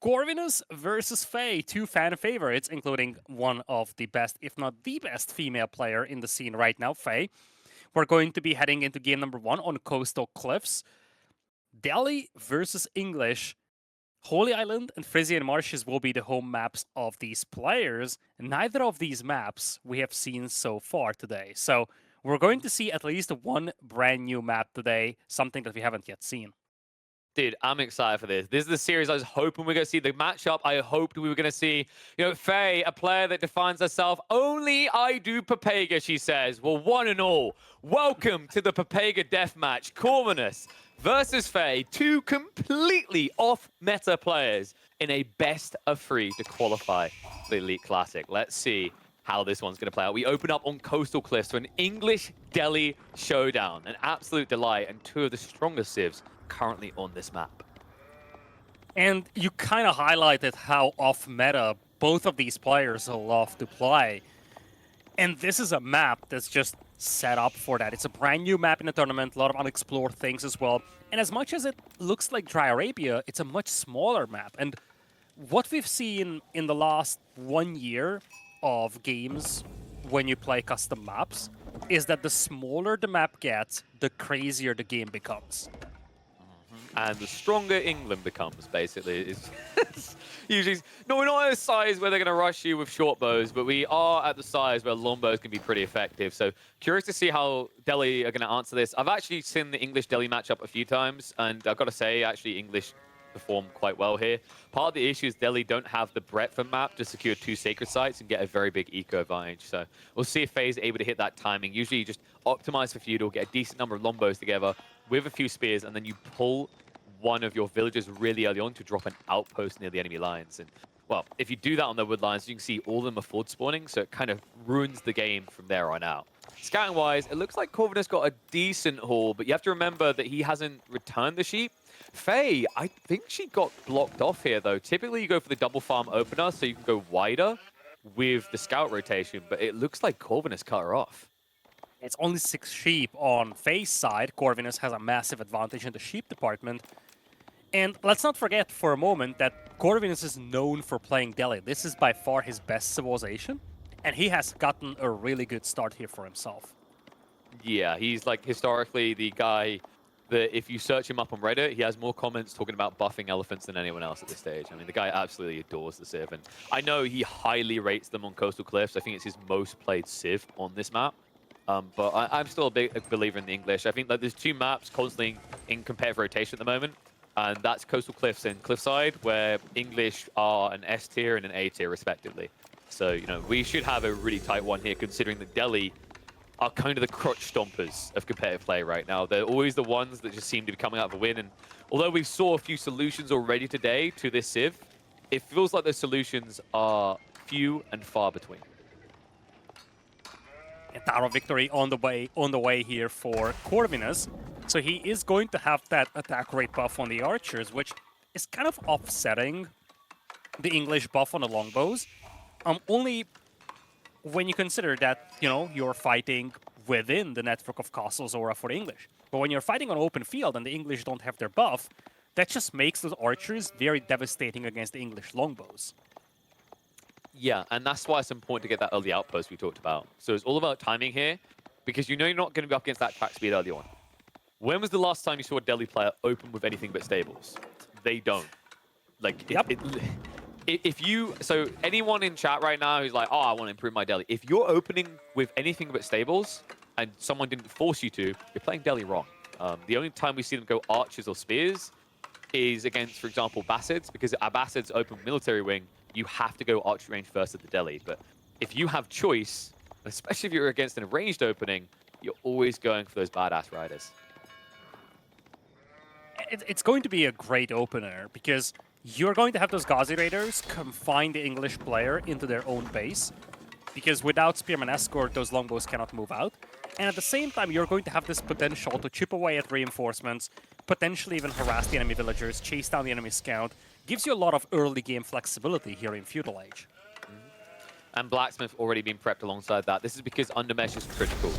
Corvinus versus Faye, two fan favorites, including one of the best, if not the best, female player in the scene right now, Faye. We're going to be heading into game number 1 on Coastal Cliffs. Delhi versus English. Holy Island and Frisian Marshes will be the home maps of these players. Neither of these maps we have seen so far today. So we're going to see at least one brand new map today, something that we haven't yet seen. Dude, I'm excited for this. This is the series I was hoping we were going to see. The matchup I hoped we were going to see. You know, Faye, a player that defines herself. Only I do Papega, she says. Well, one and all, welcome to the Papega deathmatch. Corvinus versus Faye, two completely off-meta players in a best-of-3 to qualify for the Elite Classic. Let's see how this one's going to play out. We open up on Coastal Cliffs for an English-Delhi showdown. An absolute delight, and two of the strongest civs currently on this map. And you kind of highlighted how off-meta both of these players love to play. And this is a map that's just set up for that. It's a brand new map in the tournament, a lot of unexplored things as well. And as much as it looks like Dry Arabia, it's a much smaller map. And what we've seen in the last 1 year of games when you play custom maps is that the smaller the map gets, the crazier the game becomes. And the stronger England becomes, basically. It's usually, no, we're not at a size where they're going to rush you with short bows, but we are at the size where long bows can be pretty effective. So curious to see how Delhi are going to answer this. I've actually seen the English-Delhi matchup a few times, and I've got to say, actually, English perform quite well here. Part of the issue is Delhi don't have the breadth of map to secure 2 sacred sites and get a very big eco advantage. So we'll see if Faye's able to hit that timing. Usually you just optimize for feudal, get a decent number of long bows together with a few spears, and then you pull one of your villagers really early on to drop an outpost near the enemy lines. And, well, if you do that on the wood lines, you can see all of them are forward spawning, so it kind of ruins the game from there on out. Scouting-wise, it looks like Corvinus got a decent haul, but you have to remember that he hasn't returned the sheep. Faye, I think she got blocked off here, though. Typically, you go for the double farm opener, so you can go wider with the scout rotation, but it looks like Corvinus cut her off. It's only 6 sheep on Faye's side. Corvinus has a massive advantage in the sheep department. And let's not forget for a moment that Corvinus is known for playing Delhi. This is by far his best civilization, and he has gotten a really good start here for himself. Yeah, he's like historically the guy that if you search him up on Reddit, he has more comments talking about buffing elephants than anyone else at this stage. I mean, the guy absolutely adores the Civ, and I know he highly rates them on Coastal Cliffs. I think it's his most played Civ on this map. But I'm still a big believer in the English. I think that there's 2 maps constantly in competitive rotation at the moment. And that's Coastal Cliffs and Cliffside, where English are an S tier and an A tier, respectively. So, you know, we should have a really tight one here, considering that Delhi are kind of the crotch stompers of competitive play right now. They're always the ones that just seem to be coming out of a win. And although we saw a few solutions already today to this Civ, it feels like those solutions are few and far between. And Taro victory on the way here for Corvinus. So he is going to have that attack rate buff on the archers, which is kind of offsetting the English buff on the longbows. Only when you consider that, you know, you're fighting within the network of castles aura for the English. But when you're fighting on open field and the English don't have their buff, that just makes those archers very devastating against the English longbows. Yeah, and that's why it's important to get that early outpost we talked about. So it's all about timing here, because you know you're not going to be up against that attack speed early on. When was the last time you saw a Delhi player open with anything but stables? They don't. Like, yep. So anyone in chat right now who's like, oh, I want to improve my Delhi. If you're opening with anything but stables and someone didn't force you to, you're playing Delhi wrong. The only time we see them go archers or spears is against, for example, Bassids, because Bassids open military wing, you have to go archery range first at the Delhi. But if you have choice, especially if you're against an ranged opening, you're always going for those badass riders. It's going to be a great opener because you're going to have those Ghazi Raiders confine the English player into their own base, because without Spearman Escort, those longbows cannot move out. And at the same time, you're going to have this potential to chip away at reinforcements, potentially even harass the enemy villagers, chase down the enemy scout. Gives you a lot of early game flexibility here in Feudal Age. and Blacksmith already been prepped alongside that. This is because Undermesh is critical.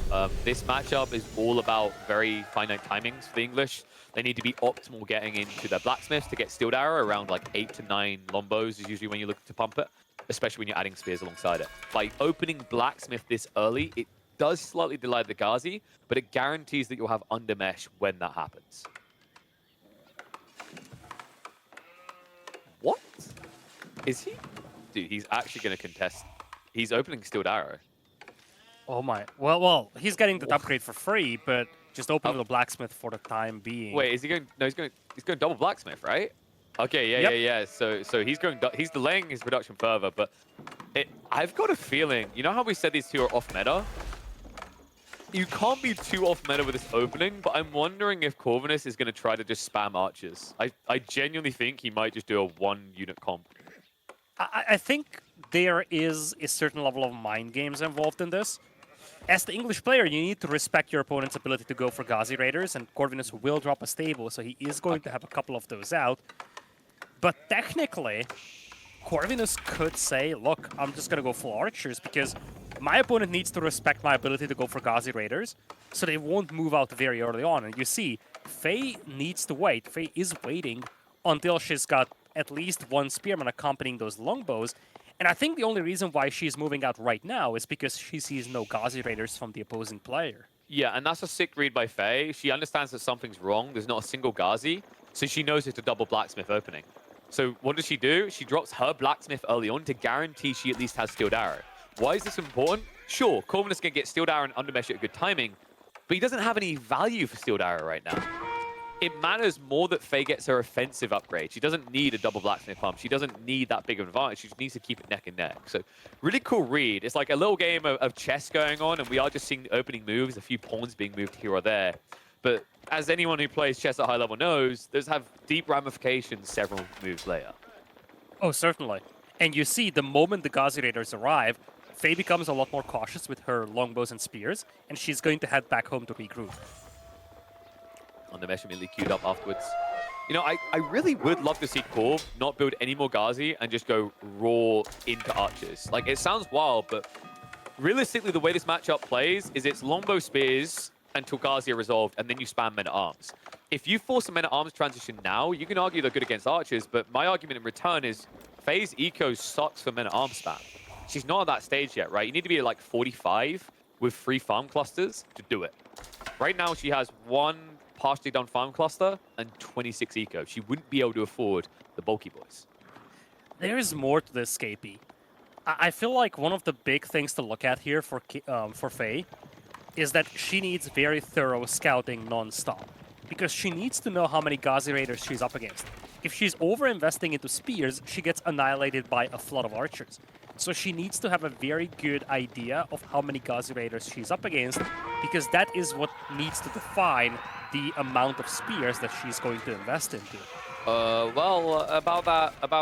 This matchup is all about very finite timings for the English. They need to be optimal getting into their Blacksmiths to get Steeled Arrow. Around like 8 to 9 Lombos is usually when you look to pump it, especially when you're adding Spears alongside it. By opening Blacksmith this early, it does slightly delay the Ghazi, but it guarantees that you'll have Undermesh when that happens. What? Is he? Dude, he's actually going to contest. He's opening Steeled Arrow. Oh my. Well, he's getting the upgrade for free, but just opening the Blacksmith for the time being. Wait, is he going? No, he's going double Blacksmith, right? Okay, yeah. So he's going. He's delaying his production further, but I've got a feeling. You know how we said these two are off meta? You can't be too off meta with this opening, but I'm wondering if Corvinus is going to try to just spam archers. I genuinely think he might just do a 1-unit comp. I think there is a certain level of mind games involved in this. As the English player, you need to respect your opponent's ability to go for Ghazi Raiders, and Corvinus will drop a stable, so he is going to have a couple of those out. But technically, Corvinus could say, look, I'm just going to go full archers, because my opponent needs to respect my ability to go for Ghazi Raiders, so they won't move out very early on. And you see, Faye needs to wait. Faye is waiting until she's got at least one Spearman accompanying those longbows. And I think the only reason why she's moving out right now is because she sees no Ghazi Raiders from the opposing player. Yeah, and that's a sick read by Faye. She understands that something's wrong. There's not a single Ghazi, so she knows it's a double Blacksmith opening. So what does she do? She drops her Blacksmith early on to guarantee she at least has Steeled Arrow. Why is this important? Sure, Corvinus can get Steeled Arrow and Undermesh at a good timing, but he doesn't have any value for Steeled Arrow right now. It matters more that Faye gets her offensive upgrade. She doesn't need a double Blacksmith pump. She doesn't need that big of an advantage. She just needs to keep it neck and neck. So really cool read. It's like a little game of chess going on, and we are just seeing the opening moves, a few pawns being moved here or there. But as anyone who plays chess at high level knows, those have deep ramifications several moves later. Oh, certainly. And you see, the moment the Ghazi Raiders arrive, Faye becomes a lot more cautious with her longbows and spears, and she's going to head back home to regroup. Undermesh immediately queued up afterwards. You know, I really would love to see Corv not build any more Ghazi and just go raw into archers. Like, it sounds wild, but realistically, the way this matchup plays is it's longbow spears until Ghazi are resolved, and then you spam men-at-arms. If you force a men-at-arms transition now, you can argue they're good against archers, but my argument in return is Faye's eco sucks for men-at-arms spam. She's not at that stage yet, right? You need to be at like 45 with 3 farm clusters to do it. Right now, she has 1 partially done farm cluster and 26 eco. She wouldn't be able to afford the bulky boys. There is more to this, KP. I feel like one of the big things to look at here for Faye is that she needs very thorough scouting non-stop, because she needs to know how many Ghazi Raiders she's up against. If she's over-investing into spears, she gets annihilated by a flood of archers. So she needs to have a very good idea of how many Ghazi Raiders she's up against, because that is what needs to define the amount of spears that she's going to invest into. About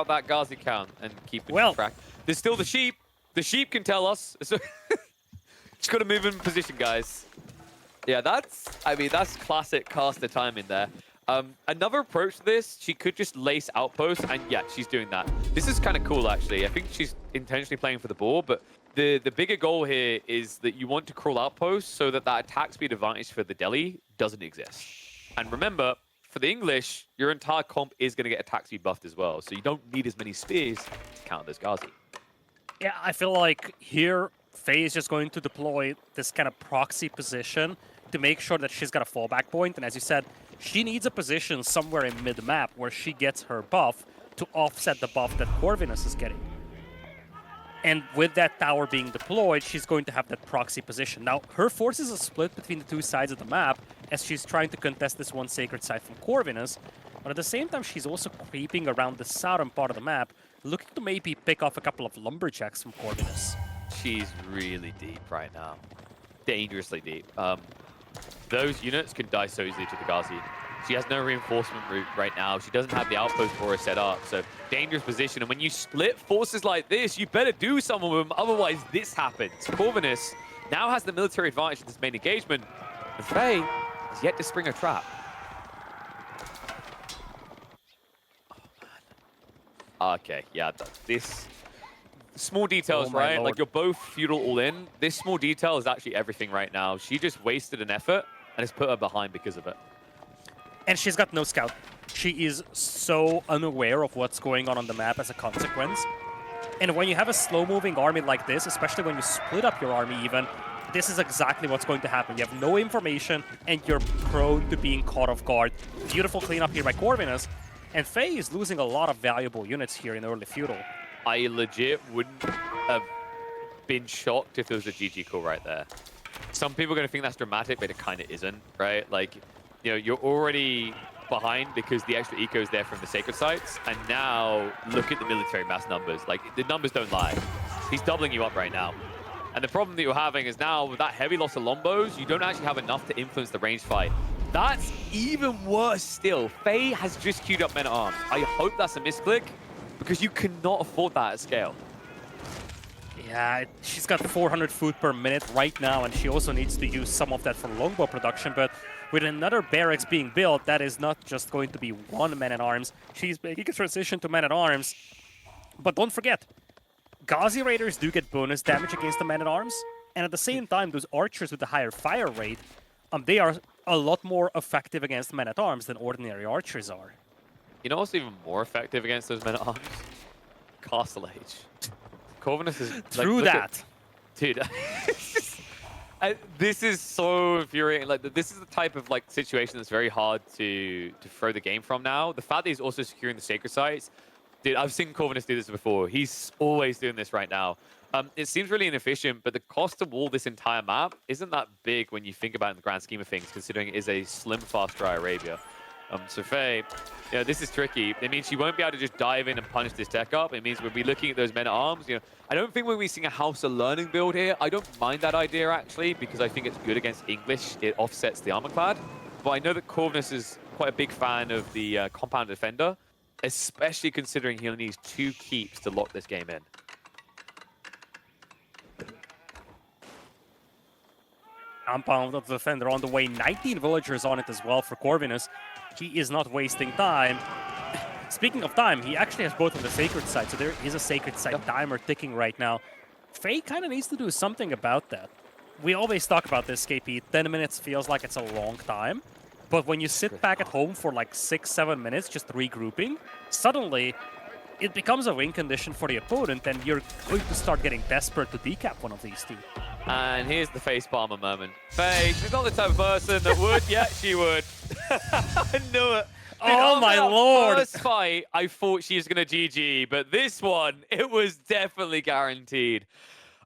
that Ghazi count and keeping track. There's still the sheep. The sheep can tell us. So just got to move in position, guys. Yeah, that's classic caster timing there. Another approach to this, she could just lace outposts, and yeah, she's doing that. This is kind of cool, actually. I think she's intentionally playing for the board, but the bigger goal here is that you want to crawl outposts so that attack speed advantage for the Delhi doesn't exist. And remember, for the English, your entire comp is going to get attack speed buffed as well, so you don't need as many spears to counter this Ghazi. Yeah, I feel like here, Faye is just going to deploy this kind of proxy position to make sure that she's got a fallback point, and as you said, she needs a position somewhere in mid-map where she gets her buff to offset the buff that Corvinus is getting. And with that tower being deployed, she's going to have that proxy position. Now, her forces are split between the two sides of the map as she's trying to contest this one sacred site from Corvinus, but at the same time, she's also creeping around the southern part of the map, looking to maybe pick off a couple of lumberjacks from Corvinus. She's really deep right now. Dangerously deep. Those units can die so easily to the Ghazi. She has no reinforcement route right now. She doesn't have the outpost for her set up, so dangerous position. And when you split forces like this, you better do something with them, otherwise this happens. Corvinus now has the military advantage in this main engagement, and Faye has yet to spring a trap. Oh, man. Okay, yeah, Small details, Oh my right? lord. Like, you're both feudal all in. This small detail is actually everything right now. She just wasted an effort, and it's put her behind because of it. And she's got no scout. She is so unaware of what's going on the map as a consequence. And when you have a slow-moving army like this, especially when you split up your army even, this is exactly what's going to happen. You have no information, and you're prone to being caught off guard. Beautiful cleanup here by Corvinus. And Faye is losing a lot of valuable units here in early feudal. I legit wouldn't have been shocked if there was a GG call right there. Some people are going to think that's dramatic, but it kind of isn't, right? Like, you know, you're already behind because the extra eco is there from the sacred sites, and now look at the military mass numbers. Like, the numbers don't lie. He's doubling you up right now. And the problem that you're having is now with that heavy loss of Lombos, you don't actually have enough to influence the range fight. That's even worse still. Faye has just queued up men-at-arms. I hope that's a misclick, because you cannot afford that at scale. Yeah, she's got 400 food per minute right now, and she also needs to use some of that for longbow production, but with another barracks being built, that is not just going to be one man-at-arms. She's making a transition to man-at-arms. But don't forget, Ghazi Raiders do get bonus damage against the man-at-arms, and at the same time, those archers with the higher fire rate, they are a lot more effective against men-at-arms than ordinary archers are. You know what's even more effective against those men-at-arms? Castle Age. Corvinus is... True that. Dude, this is so infuriating. Like, this is the type of like situation that's very hard to throw the game from now. The fact that he's also securing the sacred sites, dude, I've seen Corvinus do this before. He's always doing this right now. It seems really inefficient, but the cost to wall this entire map isn't that big when you think about it in the grand scheme of things, considering it is a slim, fast, dry Arabia. So Faye, you know, this is tricky. It means she won't be able to just dive in and punish this tech up. It means we'll be looking at those men-at-arms. You know, I don't think we'll be seeing a House of Learning build here. I don't mind that idea, actually, because I think it's good against English. It offsets the armor-clad. But I know that Corvinus is quite a big fan of the compound defender, especially considering he only needs 2 keeps to lock this game in. Compound of the defender on the way. 19 villagers on it as well for Corvinus. He is not wasting time. Speaking of time, he actually has both on the sacred side, so there is a sacred side timer ticking right now. Faye kind of needs to do something about that. We always talk about this, KP. 10 minutes feels like it's a long time, but when you sit back at home for like 6-7 minutes just regrouping, suddenly it becomes a win condition for the opponent, and you're going to start getting desperate to decap one of these two. And here's the face palmer moment. Faye, she's not the type of person that would. Yeah, she would. I knew it. Oh my lord! First fight, I thought she was going to GG, but this one, it was definitely guaranteed.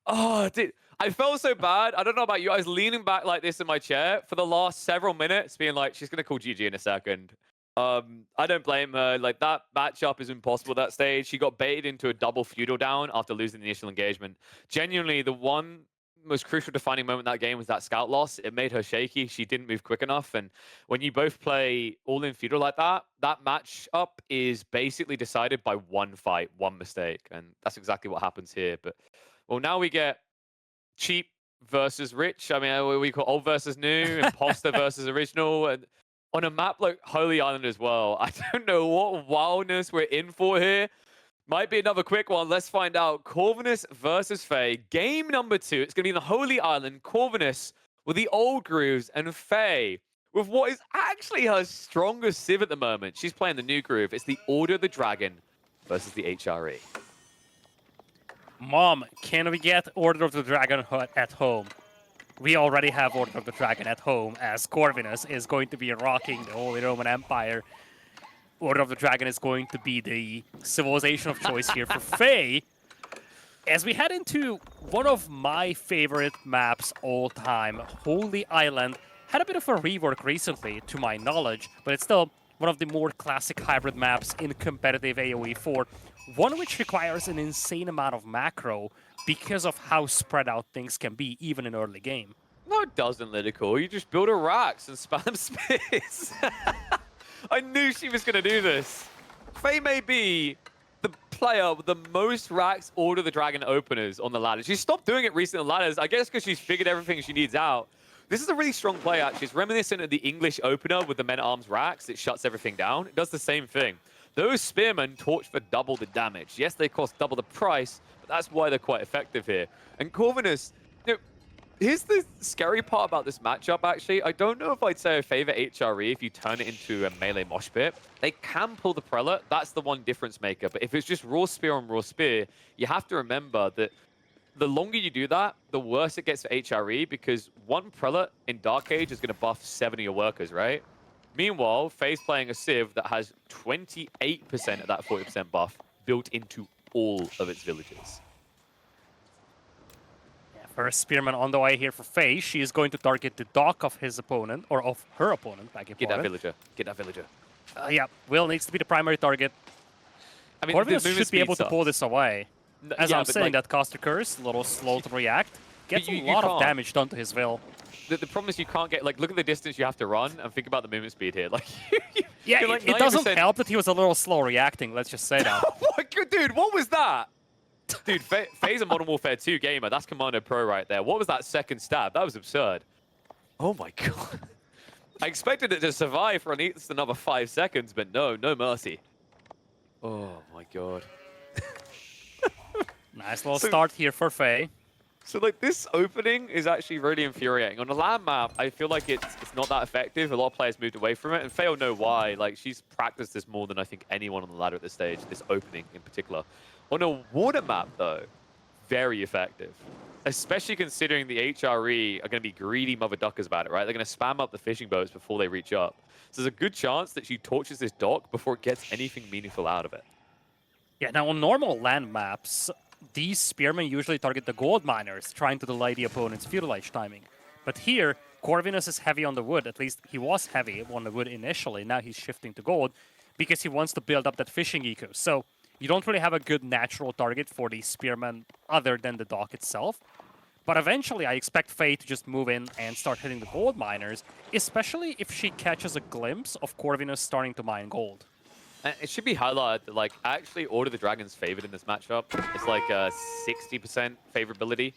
Oh, dude, I felt so bad. I don't know about you. I was leaning back like this in my chair for the last several minutes, being like, she's going to call GG in a second. I don't blame her. Like, that matchup is impossible at that stage. She got baited into a double feudal down after losing the initial engagement. Genuinely, the one most crucial defining moment in that game was that scout loss. It made her shaky. She didn't move quick enough. And when you both play all-in feudal like that, that matchup is basically decided by one fight, one mistake. And that's exactly what happens here. But, well, now we get cheap versus rich. I mean, we call old versus new, imposter versus original. And on a map like Holy Island as well, I don't know what wildness we're in for here. Might be another quick one. Let's find out. Corvinus versus Faye. Game number 2. It's going to be in the Holy Island. Corvinus with the old grooves and Faye with what is actually her strongest civ at the moment. She's playing the new groove. It's the Order of the Dragon versus the HRE. Mom, can we get Order of the Dragon at home? We already have Order of the Dragon at home, as Corvinus is going to be rocking the Holy Roman Empire. Order of the Dragon is going to be the civilization of choice here for Faye. As we head into one of my favorite maps all time, Holy Island had a bit of a rework recently, to my knowledge, but it's still one of the more classic hybrid maps in competitive AoE 4. One which requires an insane amount of macro because of how spread out things can be, even in early game. No, it doesn't, LidaKor. You just build a racks and spam spears. I knew she was going to do this. Faye may be the player with the most racks Order of the Dragon openers on the ladder. She stopped doing it recently on ladders, I guess because she's figured everything she needs out. This is a really strong play, actually. It's reminiscent of the English opener with the men-at-arms racks. It shuts everything down. It does the same thing. Those spearmen torch for double the damage. Yes, they cost double the price, but that's why they're quite effective here. And Corvinus, you know, here's the scary part about this matchup, actually. I don't know if I'd say I favor HRE if you turn it into a melee mosh pit. They can pull the prelate. That's the one difference maker. But if it's just raw spear on raw spear, you have to remember that the longer you do that, the worse it gets for HRE, because one prelate in Dark Age is going to buff 7 of your workers, right? Meanwhile, Faye's playing a Civ that has 28% of that 40% buff built into all of its villages. First spearman on the way here for Faye. She is going to target the dock of his opponent, or of her opponent, back and forth. Get that villager. Get that villager. Yeah, Will needs to be the primary target. I mean, Corvinus should be able to pull this away. As yeah, I'm saying, like, that caster curse, a little slow to react, gets you a lot of can't. damage done to his Will. The problem is you can't get, like, look at the distance you have to run and think about the movement speed here. Like, yeah, like it doesn't help that he was a little slow reacting, let's just say that. Dude, what was that? Dude, Faye's a Modern Warfare 2 gamer. That's Commando Pro right there. What was that second stab? That was absurd. Oh my god. I expected it to survive for at least another 5 seconds, but no mercy. Oh my god. Nice little start here for Faye. So, like, this opening is actually really infuriating. On a land map, I feel like it's not that effective. A lot of players moved away from it, and Faye will know why. Like, she's practiced this more than I think anyone on the ladder at this stage, this opening in particular. On a water map, though, very effective. Especially considering the HRE are going to be greedy mother duckers about it, right? They're going to spam up the fishing boats before they reach up. So there's a good chance that she torches this dock before it gets anything meaningful out of it. Yeah, now on normal land maps, these spearmen usually target the gold miners, trying to delay the opponent's futilage timing. But here, Corvinus is heavy on the wood. At least he was heavy on the wood initially. Now he's shifting to gold because he wants to build up that fishing eco. So you don't really have a good natural target for the spearmen other than the dock itself. But eventually, I expect Faye to just move in and start hitting the gold miners, especially if she catches a glimpse of Corvinus starting to mine gold. And it should be highlighted that, like, actually Order the Dragon's favored in this matchup. It's like a 60% favorability.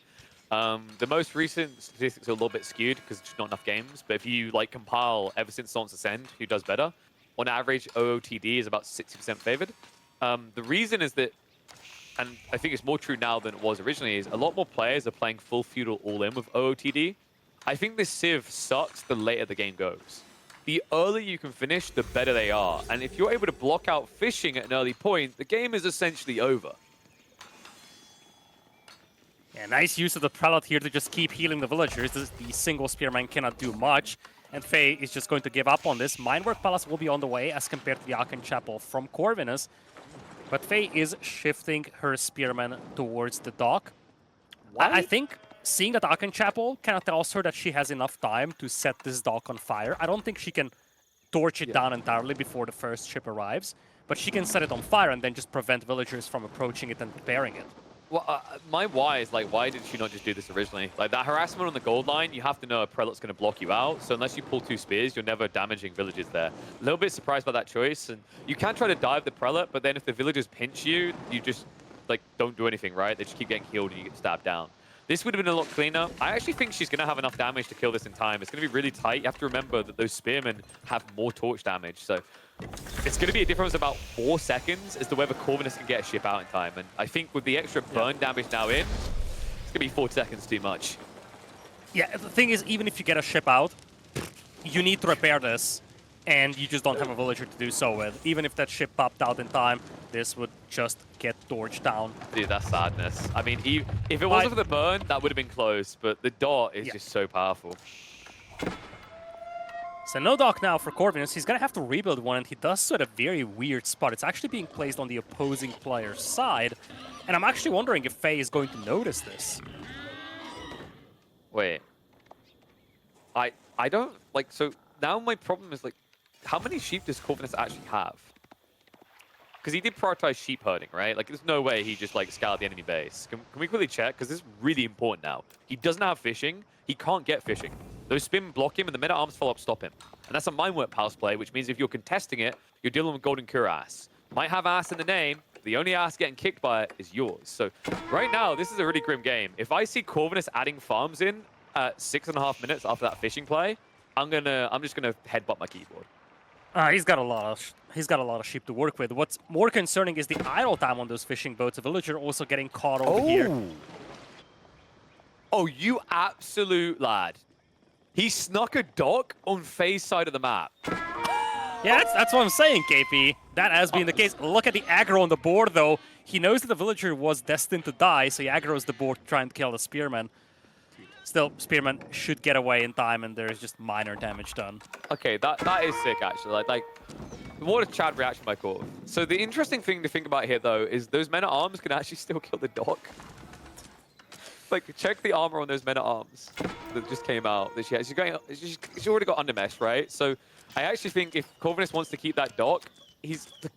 The most recent statistics are a little bit skewed because there's just not enough games. But if you, like, compile ever since Sons Ascend, who does better, on average, OOTD is about 60% favored. The reason is that, and I think it's more true now than it was originally, is a lot more players are playing full feudal all-in with OOTD. I think this Civ sucks the later the game goes. The earlier you can finish, the better they are. And if you're able to block out fishing at an early point, the game is essentially over. Yeah, nice use of the prelate here to just keep healing the villagers. The single spearman cannot do much. And Faye is just going to give up on this. Minework Palace will be on the way as compared to the Aachen Chapel from Corvinus. But Faye is shifting her spearman towards the dock. I think seeing that Aachen Chapel kind of tells her that she has enough time to set this dock on fire. I don't think she can torch it down entirely before the first ship arrives, but she can set it on fire and then just prevent villagers from approaching it and preparing it. Well, my why is, like, why did she not just do this originally? Like, that harassment on the gold line, you have to know a prelate's going to block you out. So unless you pull 2 spears, you're never damaging villages there. A little bit surprised by that choice. And you can try to dive the prelate, but then if the villagers pinch you, you just, like, don't do anything, right? They just keep getting healed and you get stabbed down. This would have been a lot cleaner. I actually think she's going to have enough damage to kill this in time. It's going to be really tight. You have to remember that those spearmen have more torch damage. So it's going to be a difference of about 4 seconds as to whether Corvinus can get a ship out in time. And I think with the extra burn damage now in, it's going to be 4 seconds too much. Yeah, the thing is, even if you get a ship out, you need to repair this, and you just don't have a villager to do so with. Even if that ship popped out in time, this would just get torched down. Dude, that's sadness. I mean, if it wasn't for the burn, that would have been close, but the dot is just so powerful. So no dock now for Corvinus. He's going to have to rebuild one, and he does so at a very weird spot. It's actually being placed on the opposing player's side, and I'm actually wondering if Faye is going to notice this. Wait. I don't, like, so now my problem is, like, how many sheep does Corvinus actually have? Because he did prioritize sheep herding, right? Like, there's no way he just, like, scoured the enemy base. Can we quickly check? Because this is really important now. He doesn't have fishing. He can't get fishing. Those spin block him, and the meta arms follow-up stop him. And that's a Minework Palace play, which means if you're contesting it, you're dealing with Golden Cuirass. Might have ass in the name. The only ass getting kicked by it is yours. So right now, this is a really grim game. If I see Corvinus adding farms in at 6.5 minutes after that fishing play, I'm just gonna headbutt my keyboard. He's got a lot of sheep to work with. What's more concerning is the idle time on those fishing boats. A villager also getting caught over here. Oh, you absolute lad. He snuck a dock on Faye's side of the map. Yeah, that's what I'm saying, KP. That has been the case. Look at the aggro on the board, though. He knows that the villager was destined to die, so he aggroes the board to try and kill the spearman. Still, spearman should get away in time, and there's just minor damage done. Okay, that is sick, actually. Like what a Chad reaction by Corv. So the interesting thing to think about here, though, is those men-at-arms can actually still kill the dock. Like, check the armor on those men-at-arms that just came out. That she's already got undermesh, right? So I actually think if Corvinus wants to keep that dock,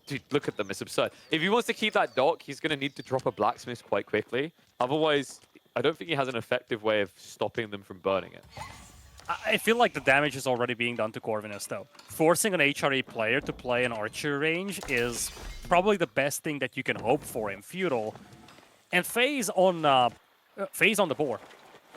dude, look at them, it's absurd. If he wants to keep that dock, he's going to need to drop a blacksmith quite quickly. Otherwise, I don't think he has an effective way of stopping them from burning it. I feel like the damage is already being done to Corvinus, though. Forcing an HRE player to play an archer range is probably the best thing that you can hope for in Feudal. And Faye's on the board.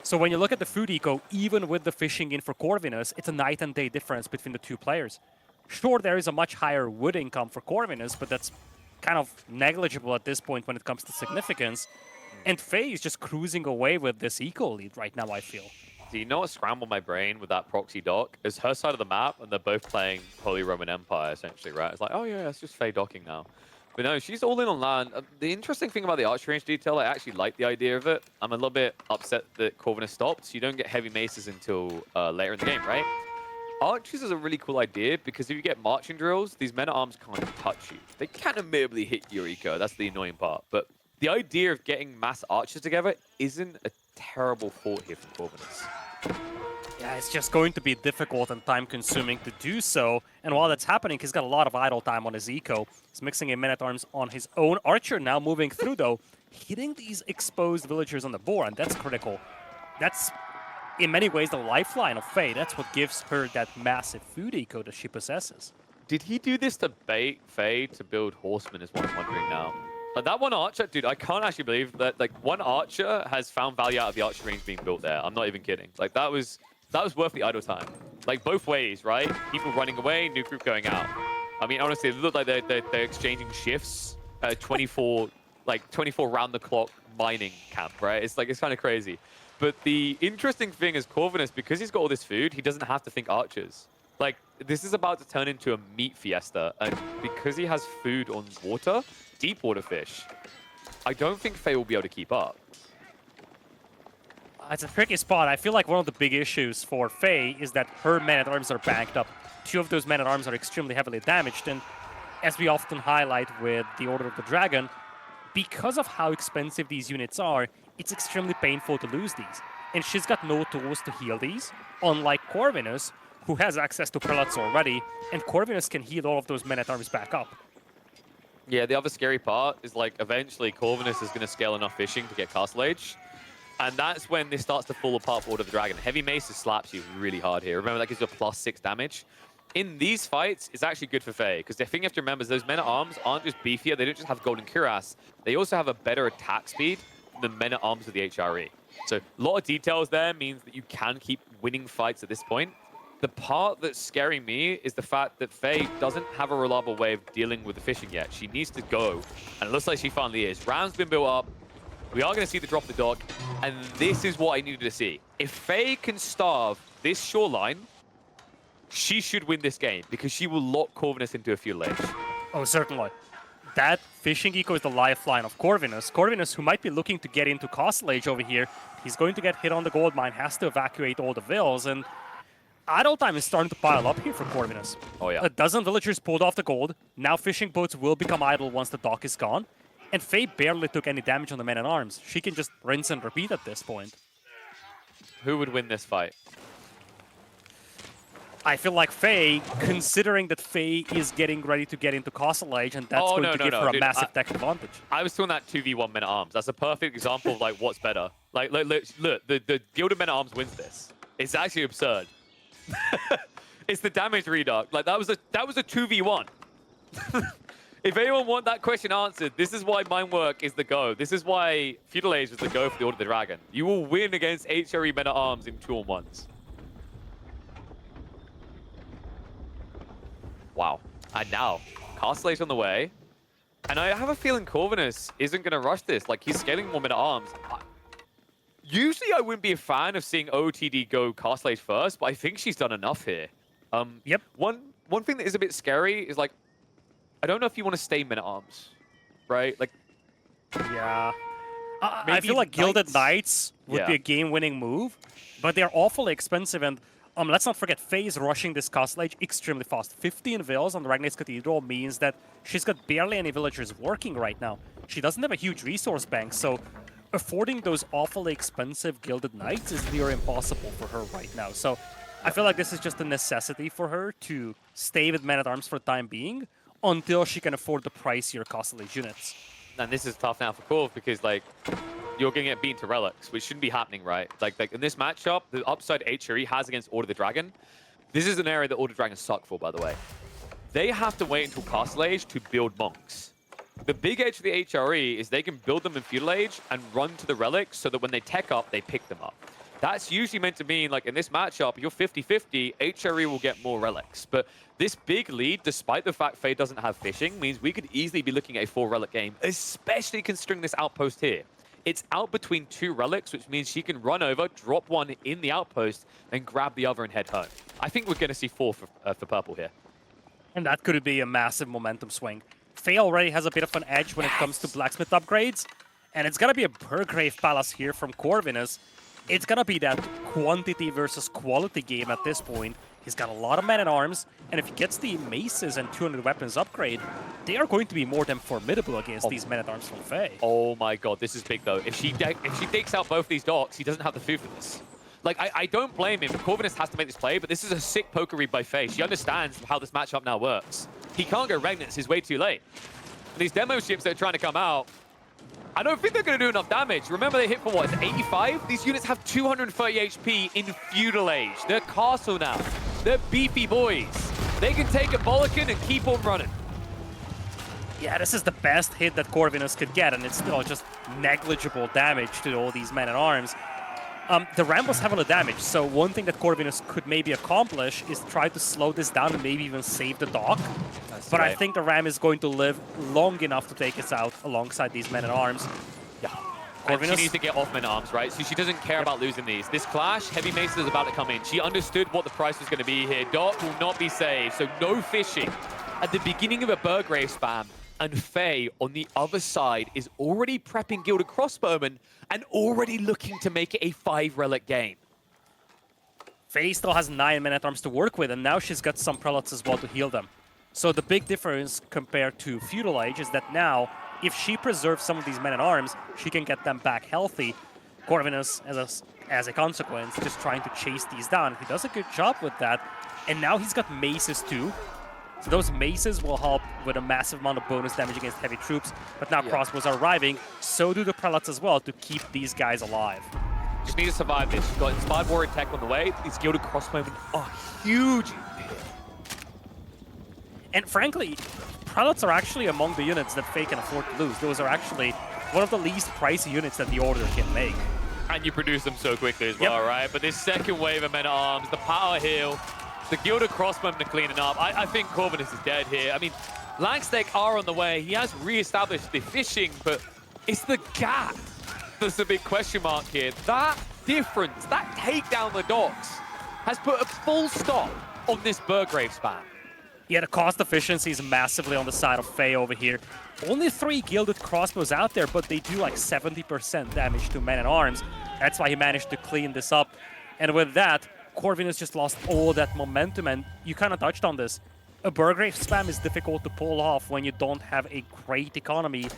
So when you look at the food eco, even with the fishing in for Corvinus, it's a night and day difference between the two players. Sure, there is a much higher wood income for Corvinus, but that's kind of negligible at this point when it comes to significance. And Faye is just cruising away with this eco lead right now, I feel. Do you know what scrambled my brain with that proxy dock? It's her side of the map, and they're both playing Holy Roman Empire, essentially, right? It's like, oh yeah, it's just Faye docking now. But no, she's all in on land. The interesting thing about the archer range detail, I actually like the idea of it. I'm a little bit upset that Corvinus stopped. So you don't get heavy maces until later in the game, right? Archers is a really cool idea because if you get marching drills, these men-at-arms can't touch you. They can admittedly hit your eco. That's the annoying part. But the idea of getting mass archers together isn't a terrible thought here from Corvinus. Yeah, it's just going to be difficult and time-consuming to do so. And while that's happening, he's got a lot of idle time on his eco. He's mixing in men-at-arms on his own. Archer now moving through, though, hitting these exposed villagers on the board, and that's critical. That's, in many ways, the lifeline of Faye. That's what gives her that massive food eco that she possesses. Did he do this to bait Faye to build horsemen is what I'm wondering now. Like that one archer, dude, I can't actually believe that like one archer has found value out of the archer range being built there. I'm not even kidding. Like that was worth the idle time. Like both ways, right? People running away, new group going out. I mean, honestly, it looked like they're exchanging shifts. 24 round the clock mining camp, right? It's kind of crazy. But the interesting thing is Corvinus, because he's got all this food, he doesn't have to think archers. Like this is about to turn into a meat fiesta, and because he has food on water, deep water fish, I don't think Faye will be able to keep up. It's a tricky spot. I feel like one of the big issues for Faye is that her men-at-arms are banked up. Two of those men-at-arms are extremely heavily damaged, and as we often highlight with the Order of the Dragon, because of how expensive these units are, it's extremely painful to lose these. And she's got no tools to heal these, unlike Corvinus, who has access to prelates already, and Corvinus can heal all of those men-at-arms back up. Yeah, the other scary part is like eventually Corvinus is going to scale enough fishing to get Castle Age. And that's when this starts to fall apart for Order of the Dragon. Heavy Mace slaps you really hard here. Remember, that gives you a +6 damage. In these fights, it's actually good for Faye, because the thing you have to remember is those men-at-arms aren't just beefier, they don't just have golden cuirass. They also have a better attack speed than men-at-arms with the HRE. So a lot of details there means that you can keep winning fights at this point. The part that's scaring me is the fact that Faye doesn't have a reliable way of dealing with the fishing yet. She needs to go, and it looks like she finally is. Ram's been built up. We are going to see the drop of the dock, and this is what I needed to see. If Faye can starve this shoreline, she should win this game, because she will lock Corvinus into a feudal age. Oh, certainly. That fishing eco is the lifeline of Corvinus. Corvinus, who might be looking to get into Castle Age over here, he's going to get hit on the gold mine, has to evacuate all the vills, and idle time is starting to pile up here for Corvinus. Oh, yeah. A dozen villagers pulled off the gold. Now fishing boats will become idle once the dock is gone. And Faye barely took any damage on the men-at-arms. She can just rinse and repeat at this point. Who would win this fight? I feel like Faye, considering that Faye is getting ready to get into Castle Age, and that's going to give her a massive tech advantage. I was talking that 2v1 men-at-arms. That's a perfect example of like what's better. Like look, the Gilded Men-at-Arms wins this. It's actually absurd. It's the damage reduct. Like that was a 2v1. If anyone want that question answered, this is why Minework is the go. This is why Feudal Age is the go for the Order of the Dragon. You will win against HRE Men-at-Arms in 2-on-1s. Wow. And now, Castle Age on the way. And I have a feeling Corvinus isn't going to rush this. Like, he's scaling more mid-arms. Usually, I wouldn't be a fan of seeing OTD go Castle Age first, but I think she's done enough here. Yep. One thing that is a bit scary is, like, I don't know if you want to stay mid-arms, right? Like, yeah. I maybe feel like Gilded Knights. Knights would be Yeah. a game-winning move, but they're awfully expensive. And let's not forget, Faye is rushing this Castle Age extremely fast. 15 vills on the Ragnate's Cathedral means that she's got barely any villagers working right now. She doesn't have a huge resource bank, so affording those awfully expensive Gilded Knights is near impossible for her right now. So I feel like this is just a necessity for her to stay with Men-at-Arms for the time being until she can afford the pricier Castle Age units. and this is tough now for Corv because, like, you're going to get beaten to relics, which shouldn't be happening, right? Like in this matchup, the upside HRE has against Order the Dragon. This is an area that Order the Dragon suck for, by the way. They have to wait until Castle Age to build monks. The big edge of the HRE is they can build them in Feudal Age and run to the relics so that when they tech up, they pick them up. That's usually meant to mean, like, in this matchup, you're 50-50, HRE will get more relics. But this big lead, despite the fact Faye doesn't have fishing, means we could easily be looking at a 4-relic game, especially considering this outpost here. It's out between 2 relics, which means she can run over, drop one in the outpost, and grab the other and head home. I think we're going to see 4 for purple here. And that could be a massive momentum swing. Faye already has a bit of an edge when it comes to blacksmith upgrades, and it's going to be a Burgrave Palace here from Corvinus. It's going to be that quantity versus quality game at this point. He's got a lot of men-at-arms, and if he gets the maces and 200 weapons upgrade, they are going to be more than formidable against these men-at-arms from Faye. Oh my god, this is big though. If she takes out both these docks, he doesn't have the food for this. Like, I don't blame him. Corvinus has to make this play, but this is a sick poker read by Faye. She understands how this matchup now works. He can't go Regnants, he's way too late. And these demo ships that are trying to come out, I don't think they're going to do enough damage. Remember, they hit for what, 85? These units have 230 HP in Feudal Age. They're castle now. They're beefy boys. They can take a Bollocken and keep on running. Yeah, this is the best hit that Corvinus could get, and it's still just negligible damage to all these men-at-arms. The Ram was heavily damaged, so one thing that Corvinus could maybe accomplish is try to slow this down and maybe even save the dock. But I think the Ram is going to live long enough to take us out alongside these men-at-arms. Yeah. Corvinus. And she needs to get off men-at-arms, right? So she doesn't care about losing these. This clash, Heavy Mason is about to come in. She understood what the price was going to be here. Dock will not be saved, so no fishing. At the beginning of a Burgrave spam, and Faye on the other side is already prepping Gilded Crossbowmen and already looking to make it a 5-relic game. Faye still has 9 men-at-arms to work with, and now she's got some prelates as well to heal them. So the big difference compared to Feudal Age is that now, if she preserves some of these men-at-arms, she can get them back healthy. Corvinus, as a consequence, just trying to chase these down. He does a good job with that, and now he's got maces too. So those maces will help with a massive amount of bonus damage against heavy troops, but now crossbows are arriving, so do the prelates as well to keep these guys alive. Just need to survive this. She's got Inspired Warrior Tech on the way. These Gilded Crossbowmen are huge. And frankly, prelates are actually among the units that Faye can afford to lose. Those are actually one of the least pricey units that the Order can make. And you produce them so quickly as well, right? But this second wave of men-at-arms, the power heal, the Gilded Crossbowmen are cleaning up. I think Corvinus is dead here. I mean, Langstake are on the way. He has re-established the fishing, but it's the gap that's the big question mark here. That difference, that takedown the docks, has put a full stop on this Burgrave spam. Yeah, the cost efficiency is massively on the side of Faye over here. Only 3 Gilded Crossbows out there, but they do like 70% damage to men-at-arms. That's why he managed to clean this up. And with that, Corvinus just lost all that momentum, and you kind of touched on this. A Burgrave spam is difficult to pull off when you don't have a great economy.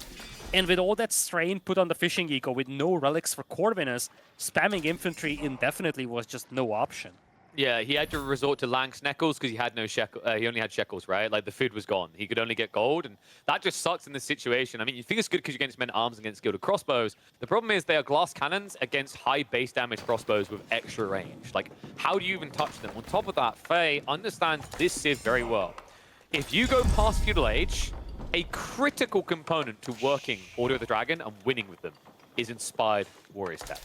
And with all that strain put on the fishing eco with no relics for Corvinus, spamming infantry indefinitely was just no option. Yeah, he had to resort to Lang Sneckles because he had no shekel. He only had shekels, right? Like, the food was gone. He could only get gold, and that just sucks in this situation. I mean, you think it's good because you're against men-at-arms against Gilded Crossbows. The problem is they are glass cannons against high base damage crossbows with extra range. Like, how do you even touch them? On top of that, Faye understands this Civ very well. If you go past Feudal Age, a critical component to working Order of the Dragon and winning with them is Inspired Warriors Tech.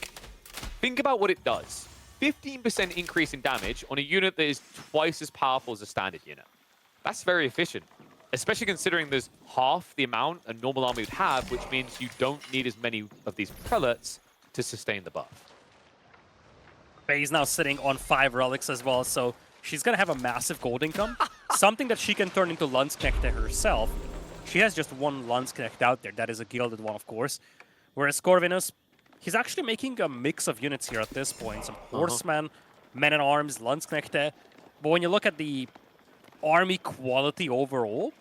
Think about what it does. 15% increase in damage on a unit that is twice as powerful as a standard unit. That's very efficient, especially considering there's half the amount a normal army would have, which means you don't need as many of these prelates to sustain the buff. Faye's now sitting on 5 relics as well, so she's gonna have a massive gold income. Something that she can turn into Landsknecht herself. She has just one Landsknecht out there. That is a gilded one, of course. Whereas Corvinus, he's actually making a mix of units here at this point. Some horsemen, men-at-arms, Landsknechte. But when you look at the army quality overall,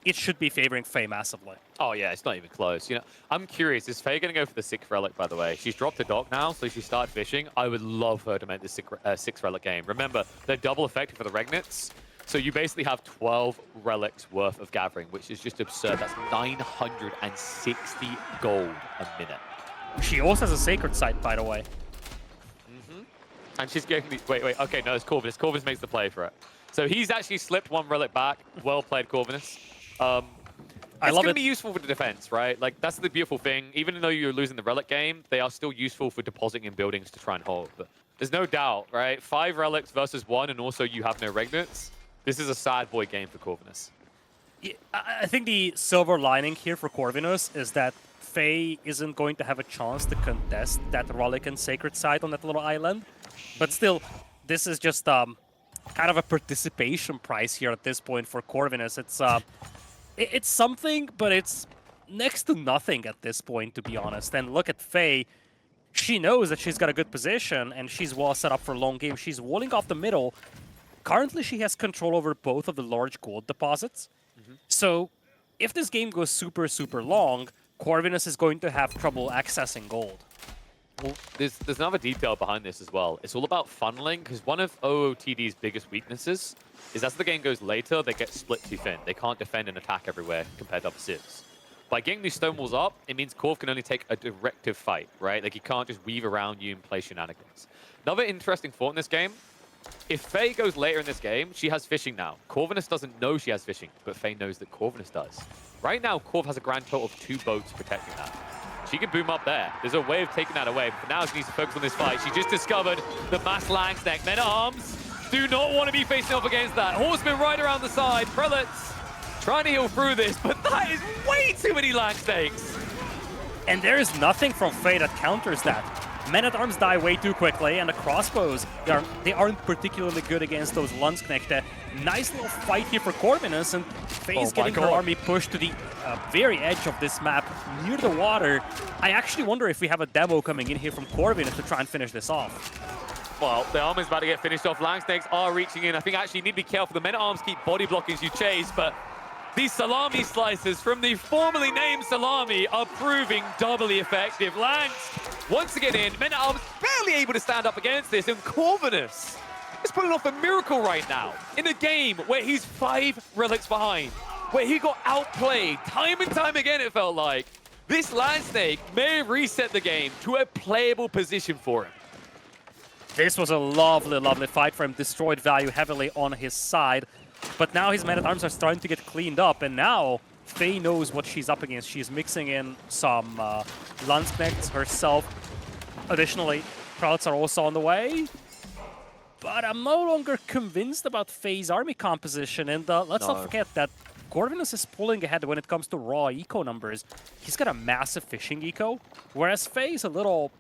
it should be favoring Faye massively. Oh yeah, it's not even close. You know, I'm curious, is Faye going to go for the 6th relic, by the way? She's dropped the dock now, so she started fishing. I would love her to make the 6th relic game. Remember, they're double effective for the Regnants, so you basically have 12 relics worth of gathering, which is just absurd. That's 960 gold a minute. She also has a sacred site, by the way. And she's getting the... Wait. Okay, no, it's Corvinus. Corvinus makes the play for it. So he's actually slipped 1 relic back. Well played, Corvinus. It's going to be useful for the defense, right? Like, that's the beautiful thing. Even though you're losing the relic game, they are still useful for depositing in buildings to try and hold. But there's no doubt, right? 5 relics versus 1, and also you have no Regnants. This is a sad boy game for Corvinus. Yeah, I think the silver lining here for Corvinus is that Faye isn't going to have a chance to contest that relic and sacred site on that little island. But still, this is just kind of a participation prize here at this point for Corvinus. It's something, but it's next to nothing at this point, to be honest. And look at Faye. She knows that she's got a good position, and she's well set up for a long game. She's walling off the middle. Currently, she has control over both of the large gold deposits. So if this game goes super, super long, Corvinus is going to have trouble accessing gold. Well, there's another detail behind this as well. It's all about funneling, because one of OOTD's biggest weaknesses is as the game goes later, they get split too thin. They can't defend and attack everywhere compared to other civs. By getting these stone walls up, it means Corv can only take a directive fight, right? Like, he can't just weave around you and play shenanigans. Another interesting thought in this game, if Faye goes later in this game, she has fishing now. Corvinus doesn't know she has fishing, but Faye knows that Corvinus does. Right now, Corv has a grand total of 2 boats protecting that. She can boom up there. There's a way of taking that away, but for now she needs to focus on this fight. She just discovered the mass Landsknecht. Men-at-arms do not want to be facing up against that. Horsemen right around the side. Prelates trying to heal through this, but that is way too many Landsknechts. And there is nothing from Faye that counters that. Men-at-arms die way too quickly, and the crossbows, they aren't particularly good against those Landsknecht. Nice little fight here for Corvinus, and Faye's getting her army pushed to the very edge of this map, near the water. I actually wonder if we have a demo coming in here from Corvinus to try and finish this off. Well, the army's about to get finished off. Landsknechts are reaching in. I think actually you need to be careful. The men-at-arms keep body blocking as you chase, but these salami slices from the formerly named Salami are proving doubly effective. Langs, once again in, men-at-arms barely able to stand up against this, and Corvinus is pulling off a miracle right now in a game where he's 5 relics behind, where he got outplayed time and time again, it felt like. This Landsknecht may reset the game to a playable position for him. This was a lovely, lovely fight for him. Destroyed value heavily on his side. But now his men-at-arms are starting to get cleaned up, and now Faye knows what she's up against. She's mixing in some Landsknechts herself. Additionally, Prelates are also on the way. But I'm no longer convinced about Faye's army composition, and let's not forget that Corvinus is pulling ahead when it comes to raw eco numbers. He's got a massive fishing eco, whereas Faye's a little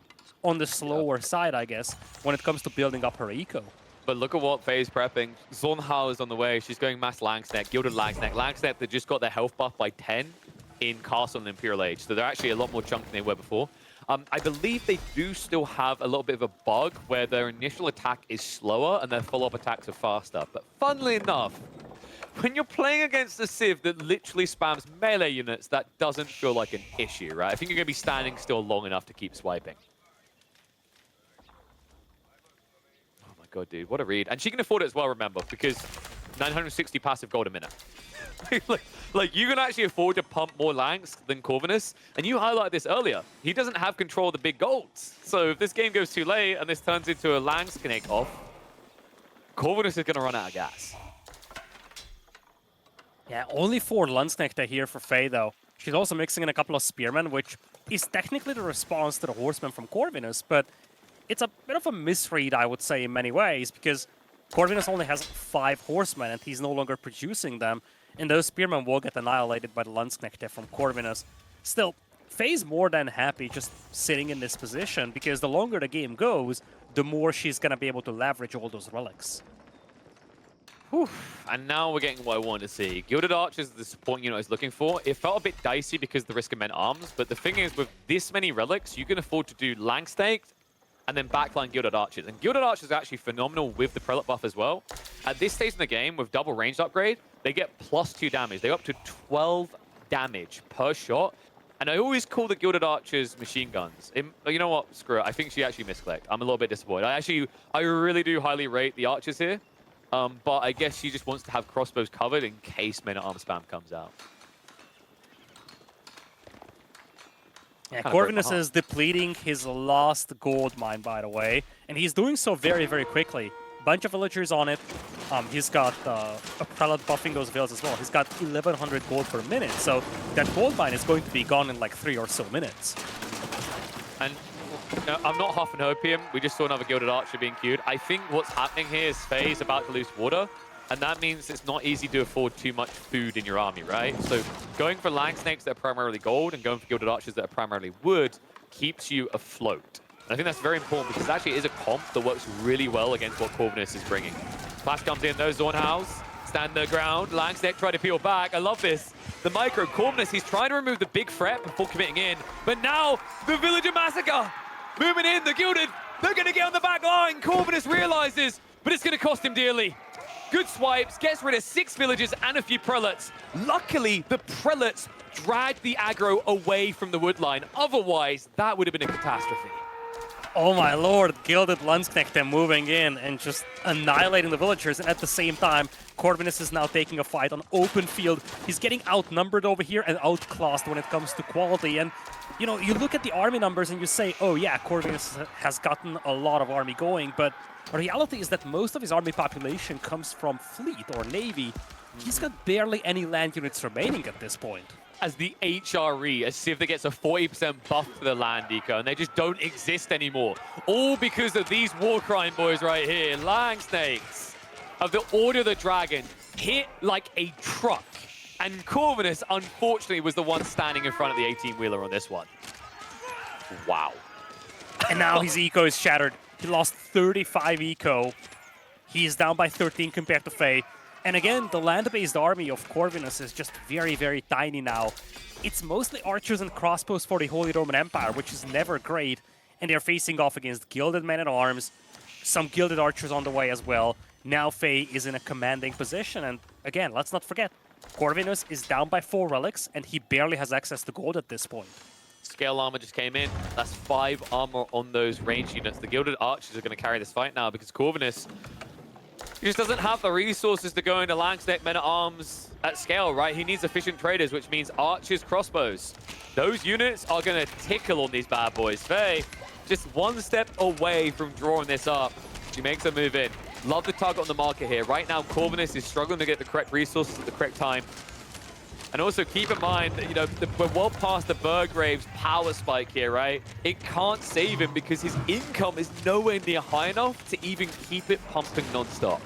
on the slower side, I guess, when it comes to building up her eco. But look at what Faye's prepping. Zornhau is on the way. She's going mass Landsknecht, Gilded Landsknecht. Landsknecht, they just got their health buff by 10 in Castle and Imperial Age. So they're actually a lot more chunky than they were before. I believe they do still have a little bit of a bug where their initial attack is slower and their follow-up attacks are faster. But funnily enough, when you're playing against a Civ that literally spams melee units, that doesn't feel like an issue, right? I think you're going to be standing still long enough to keep swiping. God, dude, what a read. And she can afford it as well, remember, because 960 passive gold a minute. like, you can actually afford to pump more Langs than Corvinus. And you highlighted this earlier. He doesn't have control of the big golds. So if this game goes too late and this turns into a Landsknecht off, Corvinus is going to run out of gas. Yeah, only 4 Landsknecht here for Faye, though. She's also mixing in a couple of Spearmen, which is technically the response to the Horsemen from Corvinus, but it's a bit of a misread, I would say, in many ways, because Corvinus only has 5 horsemen, and he's no longer producing them. And those spearmen will get annihilated by the Landsknechte from Corvinus. Still, Faye's more than happy just sitting in this position, because the longer the game goes, the more she's going to be able to leverage all those relics. Whew. And now we're getting what I wanted to see. Gilded Archers is the support unit I was looking for. It felt a bit dicey because of the risk of men-at-arms, but the thing is, with this many relics, you can afford to do Langstake and then backline Gilded Archers. And Gilded Archers are actually phenomenal with the Prelate buff as well. At this stage in the game, with double ranged upgrade, they get +2 damage. They go up to 12 damage per shot. And I always call the Gilded Archers machine guns. You know what? Screw it. I think she actually misclicked. I'm a little bit disappointed. I really do highly rate the Archers here. But I guess she just wants to have crossbows covered in case men-at-arms spam comes out. Yeah, Corvinus is depleting his last gold mine, by the way. And he's doing so very, very quickly. Bunch of villagers on it. He's got a prelate buffing those villas as well. He's got 1100 gold per minute. So that gold mine is going to be gone in like 3 or so minutes. And I'm not huffing opium. We just saw another Gilded Archer being queued. I think what's happening here is Faye is about to lose water, and that means it's not easy to afford too much food in your army, right? So going for Langsnakes that are primarily gold and going for Gilded Archers that are primarily wood keeps you afloat. And I think that's very important because it actually is a comp that works really well against what Corvinus is bringing. Flash comes in, though, Zornhouse. Stand their ground. Langsnake try to peel back. I love this. The micro Corvinus, he's trying to remove the big threat before committing in. But now, the Villager Massacre moving in. The Gilded, they're going to get on the back line. Corvinus realizes, but it's going to cost him dearly. Good swipes, gets rid of 6 villagers and a few prelates. Luckily, the prelates dragged the aggro away from the wood line. Otherwise, that would have been a catastrophe. Oh my lord, Gilded Landsknechte moving in and just annihilating the villagers, and at the same time, Corvinus is now taking a fight on open field. He's getting outnumbered over here and outclassed when it comes to quality. And, you know, you look at the army numbers and you say, oh yeah, Corvinus has gotten a lot of army going, but the reality is that most of his army population comes from fleet or navy. He's got barely any land units remaining at this point. As the HRE, as Civ that gets a 40% buff to the land eco, and they just don't exist anymore. All because of these war crime boys right here. Langsnakes of the Order of the Dragon hit like a truck. And Corvinus, unfortunately, was the one standing in front of the 18-wheeler on this one. Wow. And now his eco is shattered. He lost 35 eco. He is down by 13 compared to Faye. And again, the land-based army of Corvinus is just very, very tiny now. It's mostly archers and crossbows for the Holy Roman Empire, which is never great. And they're facing off against gilded men-at-arms, some gilded archers on the way as well. Now Faye is in a commanding position. And again, let's not forget, Corvinus is down by 4 relics, and he barely has access to gold at this point. Scale armor just came in. That's 5 armor on those range units. The gilded archers are going to carry this fight now because Corvinus, he just doesn't have the resources to go into Langsnake men-at-arms at scale, right? He needs efficient traders, which means archers, crossbows. Those units are going to tickle on these bad boys. Faye, just one step away from drawing this up. She makes a move in. Love the target on the market here. Right now, Corvinus is struggling to get the correct resources at the correct time. And also keep in mind that, you know, we're well past the Burgrave's power spike here, right? It can't save him because his income is nowhere near high enough to even keep it pumping non-stop.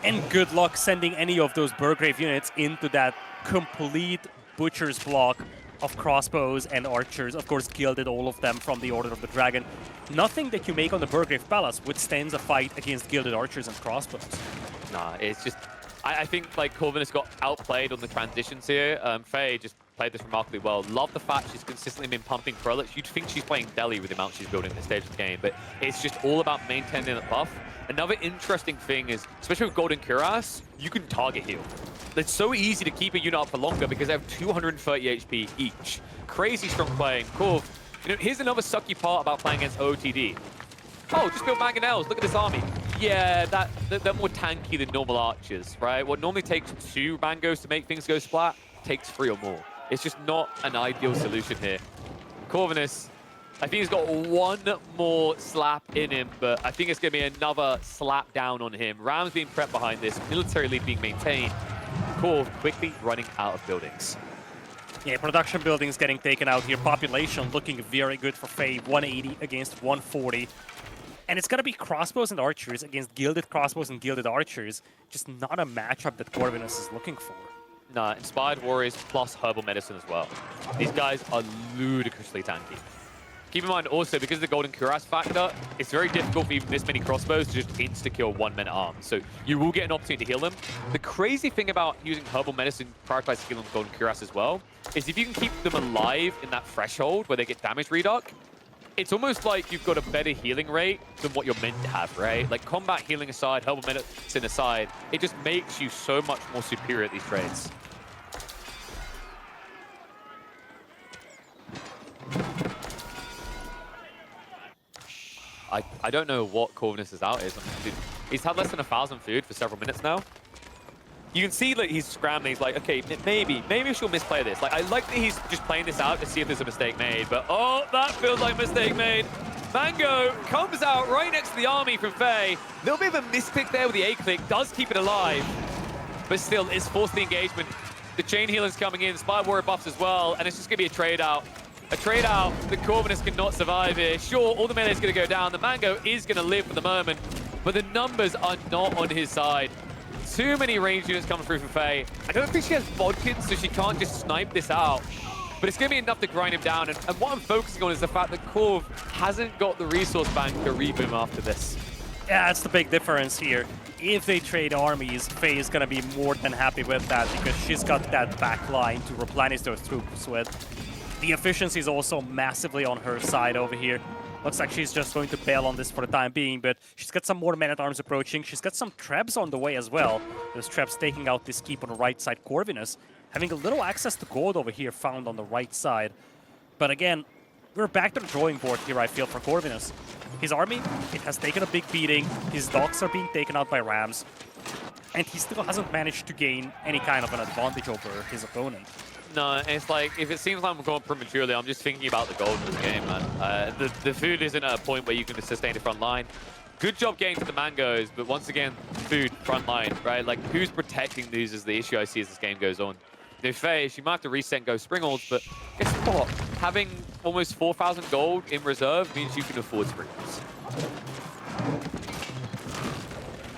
And good luck sending any of those Burgrave units into that complete butcher's block of crossbows and archers. Of course, gilded, all of them from the Order of the Dragon. Nothing that you make on the Burgrave Palace withstands a fight against gilded archers and crossbows. Nah, it's just... I think like Corvinus got outplayed on the transitions here. Faye just played this remarkably well. Love the fact she's consistently been pumping prelates. You'd think she's playing Delhi with the amount she's building at this stage of the game, but it's just all about maintaining that buff. Another interesting thing is, especially with Golden Cuirass, you can target heal. It's so easy to keep a unit up for longer because they have 230 HP each. Crazy strong playing. Corv, you know, here's another sucky part about playing against OTD. Oh, just build mangonels. Look at this army. Yeah, they're more tanky than normal archers, right? What normally takes 2 mangos to make things go splat takes 3 or more. It's just not an ideal solution here. Corvinus, I think he's got 1 more slap in him, but I think it's going to be another slap down on him. Ram's being prepped behind this, military lead being maintained. Corv quickly running out of buildings. Yeah, production buildings getting taken out here. Population looking very good for Faye. 180 against 140. And it's going to be crossbows and archers against gilded crossbows and gilded archers. Just not a matchup that Corvinus is looking for. No, Inspired Warriors plus Herbal Medicine as well. These guys are ludicrously tanky. Keep in mind also, because of the Golden Cuirass factor, it's very difficult for even this many crossbows to just insta-kill 1 minute arms. So you will get an opportunity to heal them. The crazy thing about using Herbal Medicine prioritized skill on Golden Cuirass as well, is if you can keep them alive in that threshold where they get damage reduct, it's almost like you've got a better healing rate than what you're meant to have, right? Like combat healing aside, Herbal Medicine aside, it just makes you so much more superior at these trades. I don't know what Corvinus' out is. I mean, he's had less than 1,000 food for several minutes now. You can see that he's scrambling. He's like, okay, maybe she'll misplay this. Like, I like that he's just playing this out to see if there's a mistake made. But, oh, that feels like a mistake made. Mango comes out right next to the army from Faye. A little bit of a misclick there with the A-click. Does keep it alive. But still, it's forced the engagement. The chain healer's coming in. Spy Warrior buffs as well. And it's just going to be a trade out. A trade out. The Corvinus cannot survive here. Sure, all the melee is going to go down. The Mango is going to live for the moment. But the numbers are not on his side. Too many range units coming through from Faye. I don't think she has bodkins, so she can't just snipe this out. But it's going to be enough to grind him down. And what I'm focusing on is the fact that Corv hasn't got the resource bank to reboom after this. Yeah, that's the big difference here. If they trade armies, Faye is going to be more than happy with that because she's got that back line to replenish those troops with. The efficiency is also massively on her side over here. Looks like she's just going to bail on this for the time being, but she's got some more men-at-arms approaching. She's got some traps on the way as well. Those traps taking out this keep on the right side. Corvinus having a little access to gold over here found on the right side. But again, we're back to the drawing board here, I feel, for Corvinus. His army, it has taken a big beating. His docks are being taken out by rams. And he still hasn't managed to gain any kind of an advantage over his opponent. No, and it's like, if it seems like I'm going prematurely, I'm just thinking about the gold in this game, man. The food isn't at a point where you can sustain the front line. Good job getting to the Mangoes, but once again, food, front line, right? Like, who's protecting these is the issue I see as this game goes on. You know, Faye, she might have to reset and go Springholds, but guess what? Having almost 4,000 gold in reserve means you can afford Springholds.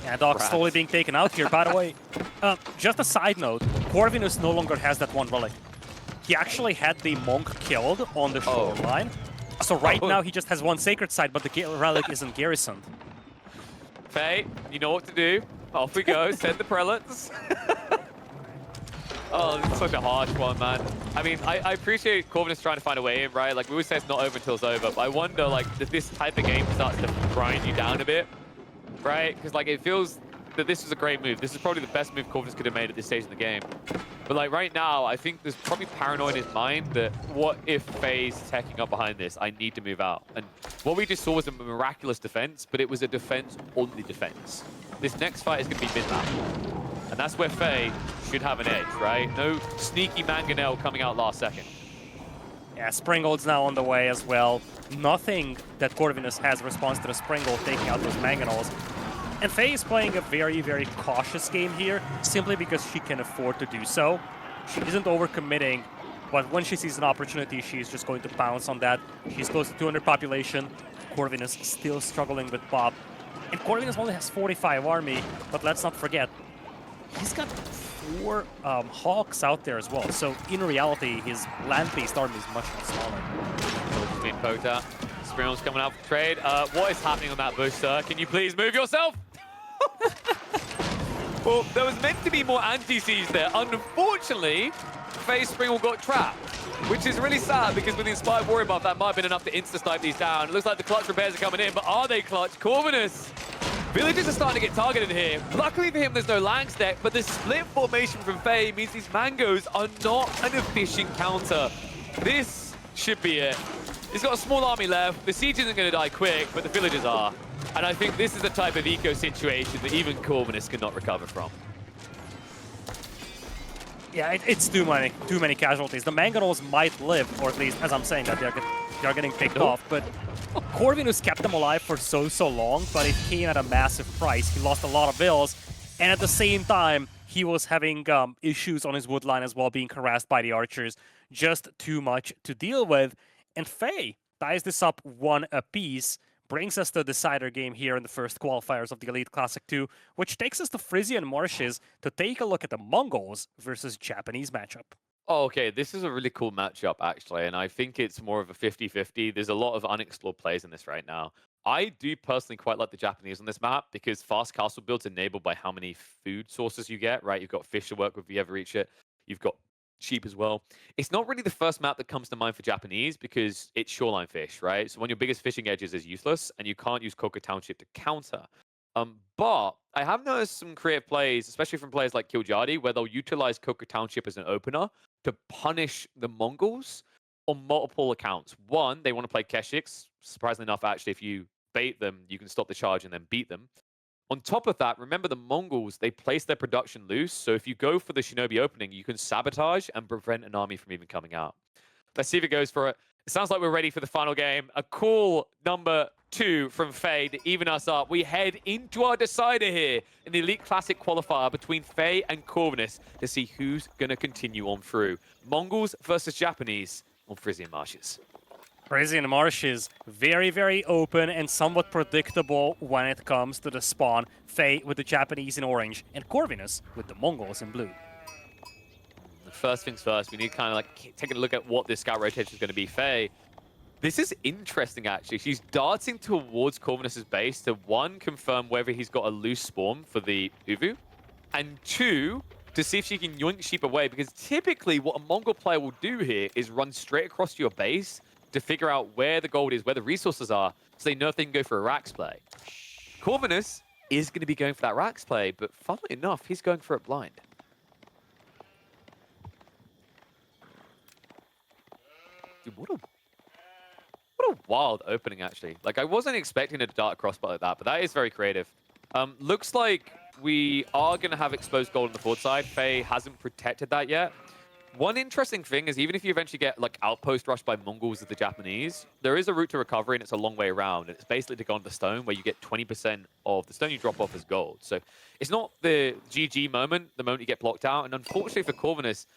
Yeah, Doc's slowly being taken out here. By the way, just a side note, Corvinus no longer has that one relic. He actually had the monk killed on the shoreline. So right now he just has one sacred site, but the relic isn't garrisoned. Faye, you know what to do. Off we go, send the prelates. Oh, this is such a harsh one, man. I mean, I appreciate Corvinus trying to find a way in, right? Like, we always say it's not over until it's over, but I wonder, like, if this type of game starts to grind you down a bit, right? Because, like, it feels that this is a great move. This is probably the best move Corvinus could have made at this stage in the game. But, like, right now, I think there's probably paranoia in his mind that what if Faye's teching up behind this? I need to move out. And what we just saw was a miraculous defense, but it was a defense on the defense. This next fight is going to be mid-map. And that's where Faye should have an edge, right? No sneaky mangonel coming out last second. Yeah, Springhold's now on the way as well. Nothing that Corvinus has response to the Springhold taking out those mangonels. And Faye is playing a very, very cautious game here, simply because she can afford to do so. She isn't overcommitting, but when she sees an opportunity, she's just going to pounce on that. She's close to 200 population. Corvinus still struggling with Bob. And Corvinus only has 45 army, but let's not forget, he's got 4 Hawks out there as well. So in reality, his land-based army is much, much smaller. Just being poked at. Springhold's coming out for trade. What is happening on that bush, sir? Can you please move yourself? Well, there was meant to be more anti-siege there. Unfortunately, Faye Springhold got trapped, which is really sad because with the Inspired Warrior buff, that might have been enough to insta-snipe these down. It looks like the clutch repairs are coming in, but are they clutch? Corvinus! Villagers are starting to get targeted here. Luckily for him, there's no Lang deck, but the split formation from Faye means these Mangoes are not an efficient counter. This should be it. He's got a small army left. The siege isn't going to die quick, but the villagers are. And I think this is the type of eco situation that even Corvinus cannot recover from. Yeah, it's too many casualties. The mangonels might live, or at least, as I'm saying, that they're getting picked off. But Corvinus kept them alive for so long, but it came at a massive price. He lost a lot of vills, and at the same time, he was having issues on his wood line as well, being harassed by the archers. Just too much to deal with. And Faye ties this up 1 apiece, brings us to the decider game here in the first qualifiers of the Elite Classic 2, which takes us to Frisian Marshes to take a look at the Mongols versus Japanese matchup. Oh, okay, this is a really cool matchup, actually, and I think it's more of a 50-50. There's a lot of unexplored plays in this right now. I do personally quite like the Japanese on this map because fast castle builds enabled by how many food sources you get, right? You've got fish to work with if you ever reach it. You've got sheep as well. It's not really the first map that comes to mind for Japanese because it's shoreline fish, right? So one of your biggest fishing edges is useless and you can't use Coca Township to counter. But I have noticed some creative plays, especially from players like Kiljadi, where they'll utilize Coca Township as an opener to punish the Mongols on multiple accounts. One, they want to play Keshiks. Surprisingly enough, actually, if you bait them, you can stop the charge and then beat them. On top of that, remember the Mongols, they place their production loose. So if you go for the Shinobi opening, you can sabotage and prevent an army from even coming out. Let's see if it goes for it. It sounds like we're ready for the final game. A cool number 2 from Faye to even us up. We head into our decider here in the Elite Classic qualifier between Faye and Corvinus to see who's going to continue on through. Mongols versus Japanese on Frisian Marshes. Frisian Marshes, very, very open and somewhat predictable when it comes to the spawn. Faye with the Japanese in orange and Corvinus with the Mongols in blue. First things first, we need kind of like taking a look at what this scout rotation is going to be. Faye, this is interesting actually. She's darting towards Corvinus's base to 1, confirm whether he's got a loose spawn for the Uvu, and 2, to see if she can yoink sheep away, because typically what a Mongol player will do here is run straight across to your base to figure out where the gold is, where the resources are, so they know if they can go for a Rax play. Corvinus is going to be going for that Rax play, but funnily enough, he's going for it blind. Dude, what a wild opening, actually. Like, I wasn't expecting a dart crossbar like that, but that is very creative. Looks like we are going to have exposed gold on the forward side. Faye hasn't protected that yet. One interesting thing is, even if you eventually get, like, outpost rushed by Mongols with the Japanese, there is a route to recovery, and it's a long way around. And it's basically to go on the stone, where you get 20% of the stone you drop off as gold. So it's not the GG moment, the moment you get blocked out. And unfortunately for Corvinus,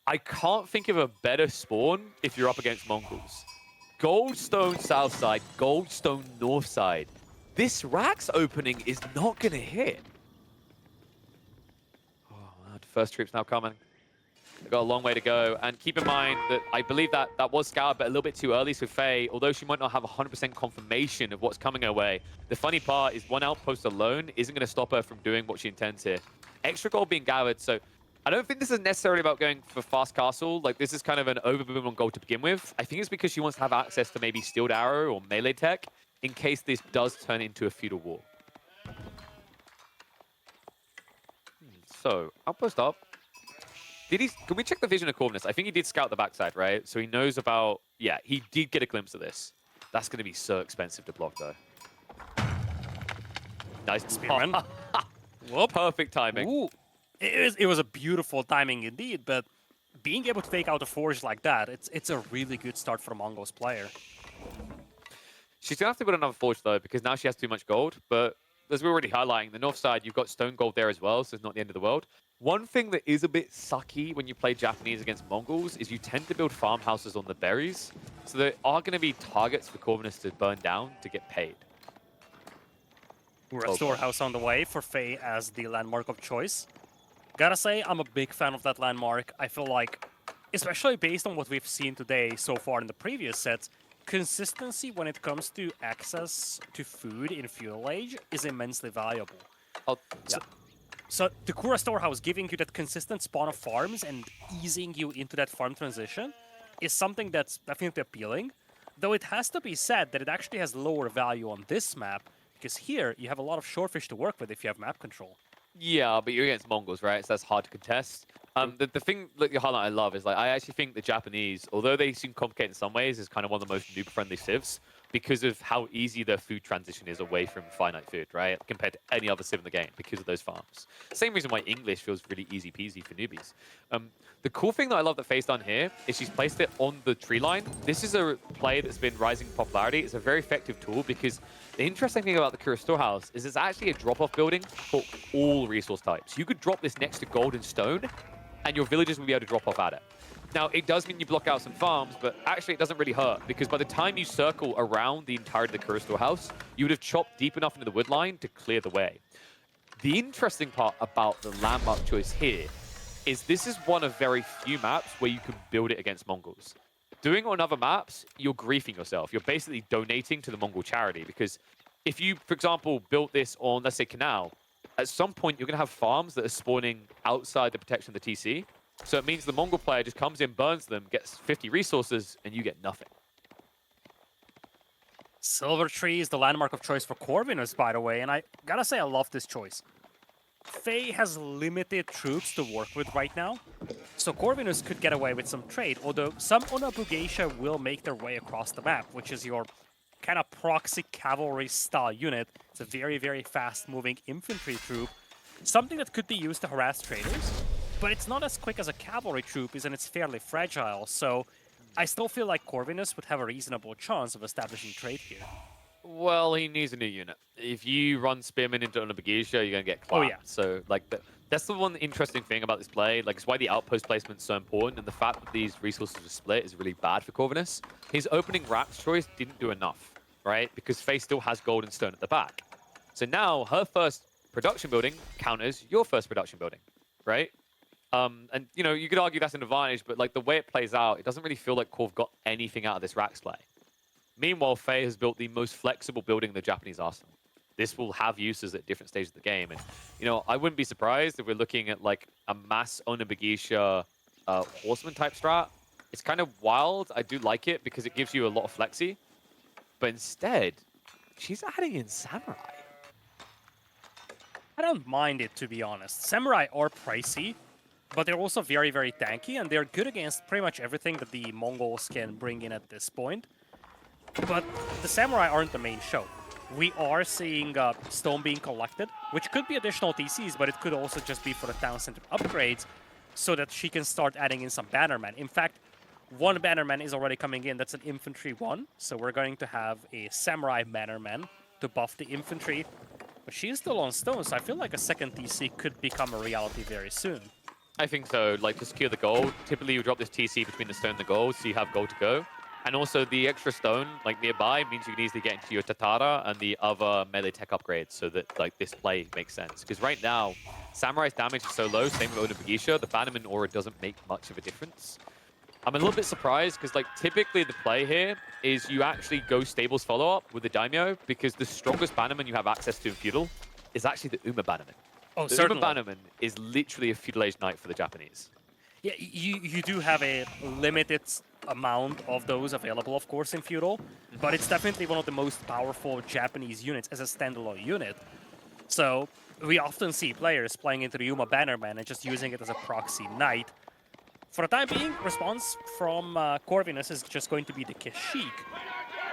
I can't think of a better spawn if you're up against Mongols. Goldstone south side, Goldstone north side. This Rax opening is not going to hit. Oh, man. First troops now coming. They've got a long way to go. And keep in mind that I believe that was scoured, but a little bit too early. So Faye, although she might not have 100% confirmation of what's coming her way, the funny part is one outpost alone isn't going to stop her from doing what she intends here. Extra gold being gathered, so I don't think this is necessarily about going for fast castle. Like, this is kind of an overboom on gold to begin with. I think it's because she wants to have access to maybe steeled arrow or melee tech in case this does turn into a feudal war. So, outpost up. Can we check the vision of Corvinus? I think he did scout the backside, right? So he knows about... Yeah, he did get a glimpse of this. That's going to be so expensive to block, though. Nice Spearman. Perfect timing. Ooh. It was a beautiful timing indeed, but being able to take out a Forge like that, it's a really good start for a Mongols player. She's going to have to put another Forge, though, because now she has too much gold. But as we're already highlighting, the north side, you've got stone gold there as well, so it's not the end of the world. One thing that is a bit sucky when you play Japanese against Mongols is you tend to build farmhouses on the berries. So there are going to be targets for Corvinus to burn down to get paid. We're a storehouse on the way for Faye as the landmark of choice. Gotta say, I'm a big fan of that landmark. I feel like, especially based on what we've seen today so far in the previous sets, consistency when it comes to access to food in Feudal Age is immensely valuable. So the Kura Storehouse giving you that consistent spawn of farms and easing you into that farm transition is something that's definitely appealing, though it has to be said that it actually has lower value on this map, because here you have a lot of shorefish to work with if you have map control. Yeah, but you're against Mongols, right? So that's hard to contest. The thing that you highlight I love is, like, I actually think the Japanese, although they seem complicated in some ways, is kind of one of the most noob-friendly civs because of how easy their food transition is away from finite food, right? Compared to any other civ in the game because of those farms. Same reason why English feels really easy-peasy for newbies. The cool thing that I love that Faye's done here is she's placed it on the tree line. This is a play that's been rising in popularity. It's a very effective tool because the interesting thing about the Kura Storehouse is it's actually a drop-off building for all resource types. You could drop this next to gold and stone, and your villagers will be able to drop off at it. Now, it does mean you block out some farms, but actually it doesn't really hurt, because by the time you circle around the entirety of the Crystal House, you would have chopped deep enough into the wood line to clear the way. The interesting part about the landmark choice here is this is one of very few maps where you can build it against Mongols. Doing it on other maps, you're griefing yourself. You're basically donating to the Mongol charity, because if you, for example, built this on, let's say, Canal, at some point you're going to have farms that are spawning outside the protection of the TC. So it means the Mongol player just comes in, burns them, gets 50 resources, and you get nothing. Silver Tree is the landmark of choice for Corvinus, by the way, and I gotta say I love this choice. Faye has limited troops to work with right now, so Corvinus could get away with some trade, although some Onabugeisha will make their way across the map, which is your kind of proxy cavalry-style unit. It's a very, very fast-moving infantry troop, something that could be used to harass traders, but it's not as quick as a cavalry troop is, and it's fairly fragile, so I still feel like Corvinus would have a reasonable chance of establishing trade here. Well, he needs a new unit. If you run Spearman into Onabugeisha, you're going to get clapped. Oh, yeah. So, like, that's the one interesting thing about this play. Like, it's why the outpost placement's so important, and the fact that these resources are split is really bad for Corvinus. His opening Rax choice didn't do enough, right? Because Faye still has gold and stone at the back. So now, her first production building counters your first production building, right? And, you know, you could argue that's an advantage, but, like, the way it plays out, it doesn't really feel like Corv got anything out of this Rax play. Meanwhile, Faye has built the most flexible building in the Japanese arsenal. This will have uses at different stages of the game. And, you know, I wouldn't be surprised if we're looking at, like, a mass Onabugeisha horseman type strat. It's kind of wild. I do like it because it gives you a lot of flexi. But instead, she's adding in Samurai. I don't mind it, to be honest. Samurai are pricey, but they're also very, very tanky, and they're good against pretty much everything that the Mongols can bring in at this point. But the Samurai aren't the main show. We are seeing stone being collected, which could be additional TCs, but it could also just be for the town center upgrades, so that she can start adding in some Bannermen. In fact, one Bannerman is already coming in. That's an Infantry 1, so we're going to have a Samurai Bannerman to buff the infantry. But she's still on stone, so I feel like a second TC could become a reality very soon. I think so. Like, to secure the gold, typically you drop this TC between the stone and the gold, so you have gold to go. And also the extra stone, like, nearby means you can easily get into your Tatara and the other melee tech upgrades so that, like, this play makes sense. Because right now, Samurai's damage is so low, same with Onabugeisha, the Bannerman aura doesn't make much of a difference. I'm a little bit surprised because, like, typically the play here is you actually go Stables follow-up with the Daimyo because the strongest Bannerman you have access to in Feudal is actually the Uma Bannerman. Oh, the certainly. Uma Bannerman is literally a Feudal Age Knight for the Japanese. Yeah, you do have a limited amount of those available, of course, in Feudal, but it's definitely one of the most powerful Japanese units as a standalone unit. So we often see players playing into the Yuma Bannerman and just using it as a proxy knight. For the time being, response from Corvinus is just going to be the Kashyyyk.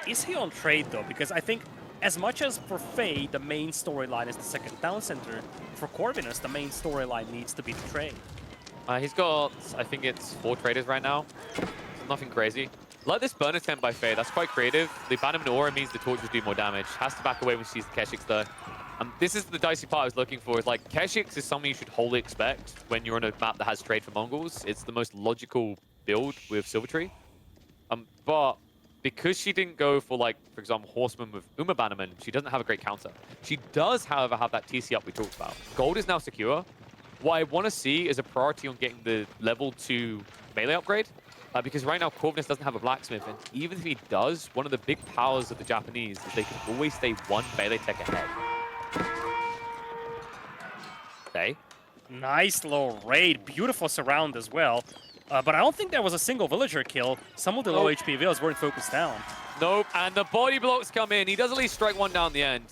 Is he on trade, though? Because I think as much as for Faye, the main storyline is the second town center, for Corvinus, the main storyline needs to be the trade. He's got, I think it's 4 traders right now. So nothing crazy. Like this burn attempt by Faye, that's quite creative. The Bannerman aura means the torches do more damage. Has to back away when she sees the Keshyiks though. This is the dicey part I was looking for. Is like, Keshyiks is something you should wholly expect when you're on a map that has trade for Mongols. It's the most logical build with Silvertree. But because she didn't go for, like, for example, Horseman with Uma Bannerman, she doesn't have a great counter. She does, however, have that TC up we talked about. Gold is now secure. What I want to see is a priority on getting the level 2 melee upgrade. Because right now, Corvinus doesn't have a blacksmith, and even if he does, one of the big powers of the Japanese is they can always stay 1 melee tech ahead. Okay. Nice little raid, beautiful surround as well. But I don't think there was a single villager kill. Some of the low HP villas weren't focused down. Nope, and the body blocks come in. He does at least strike 1 down the end.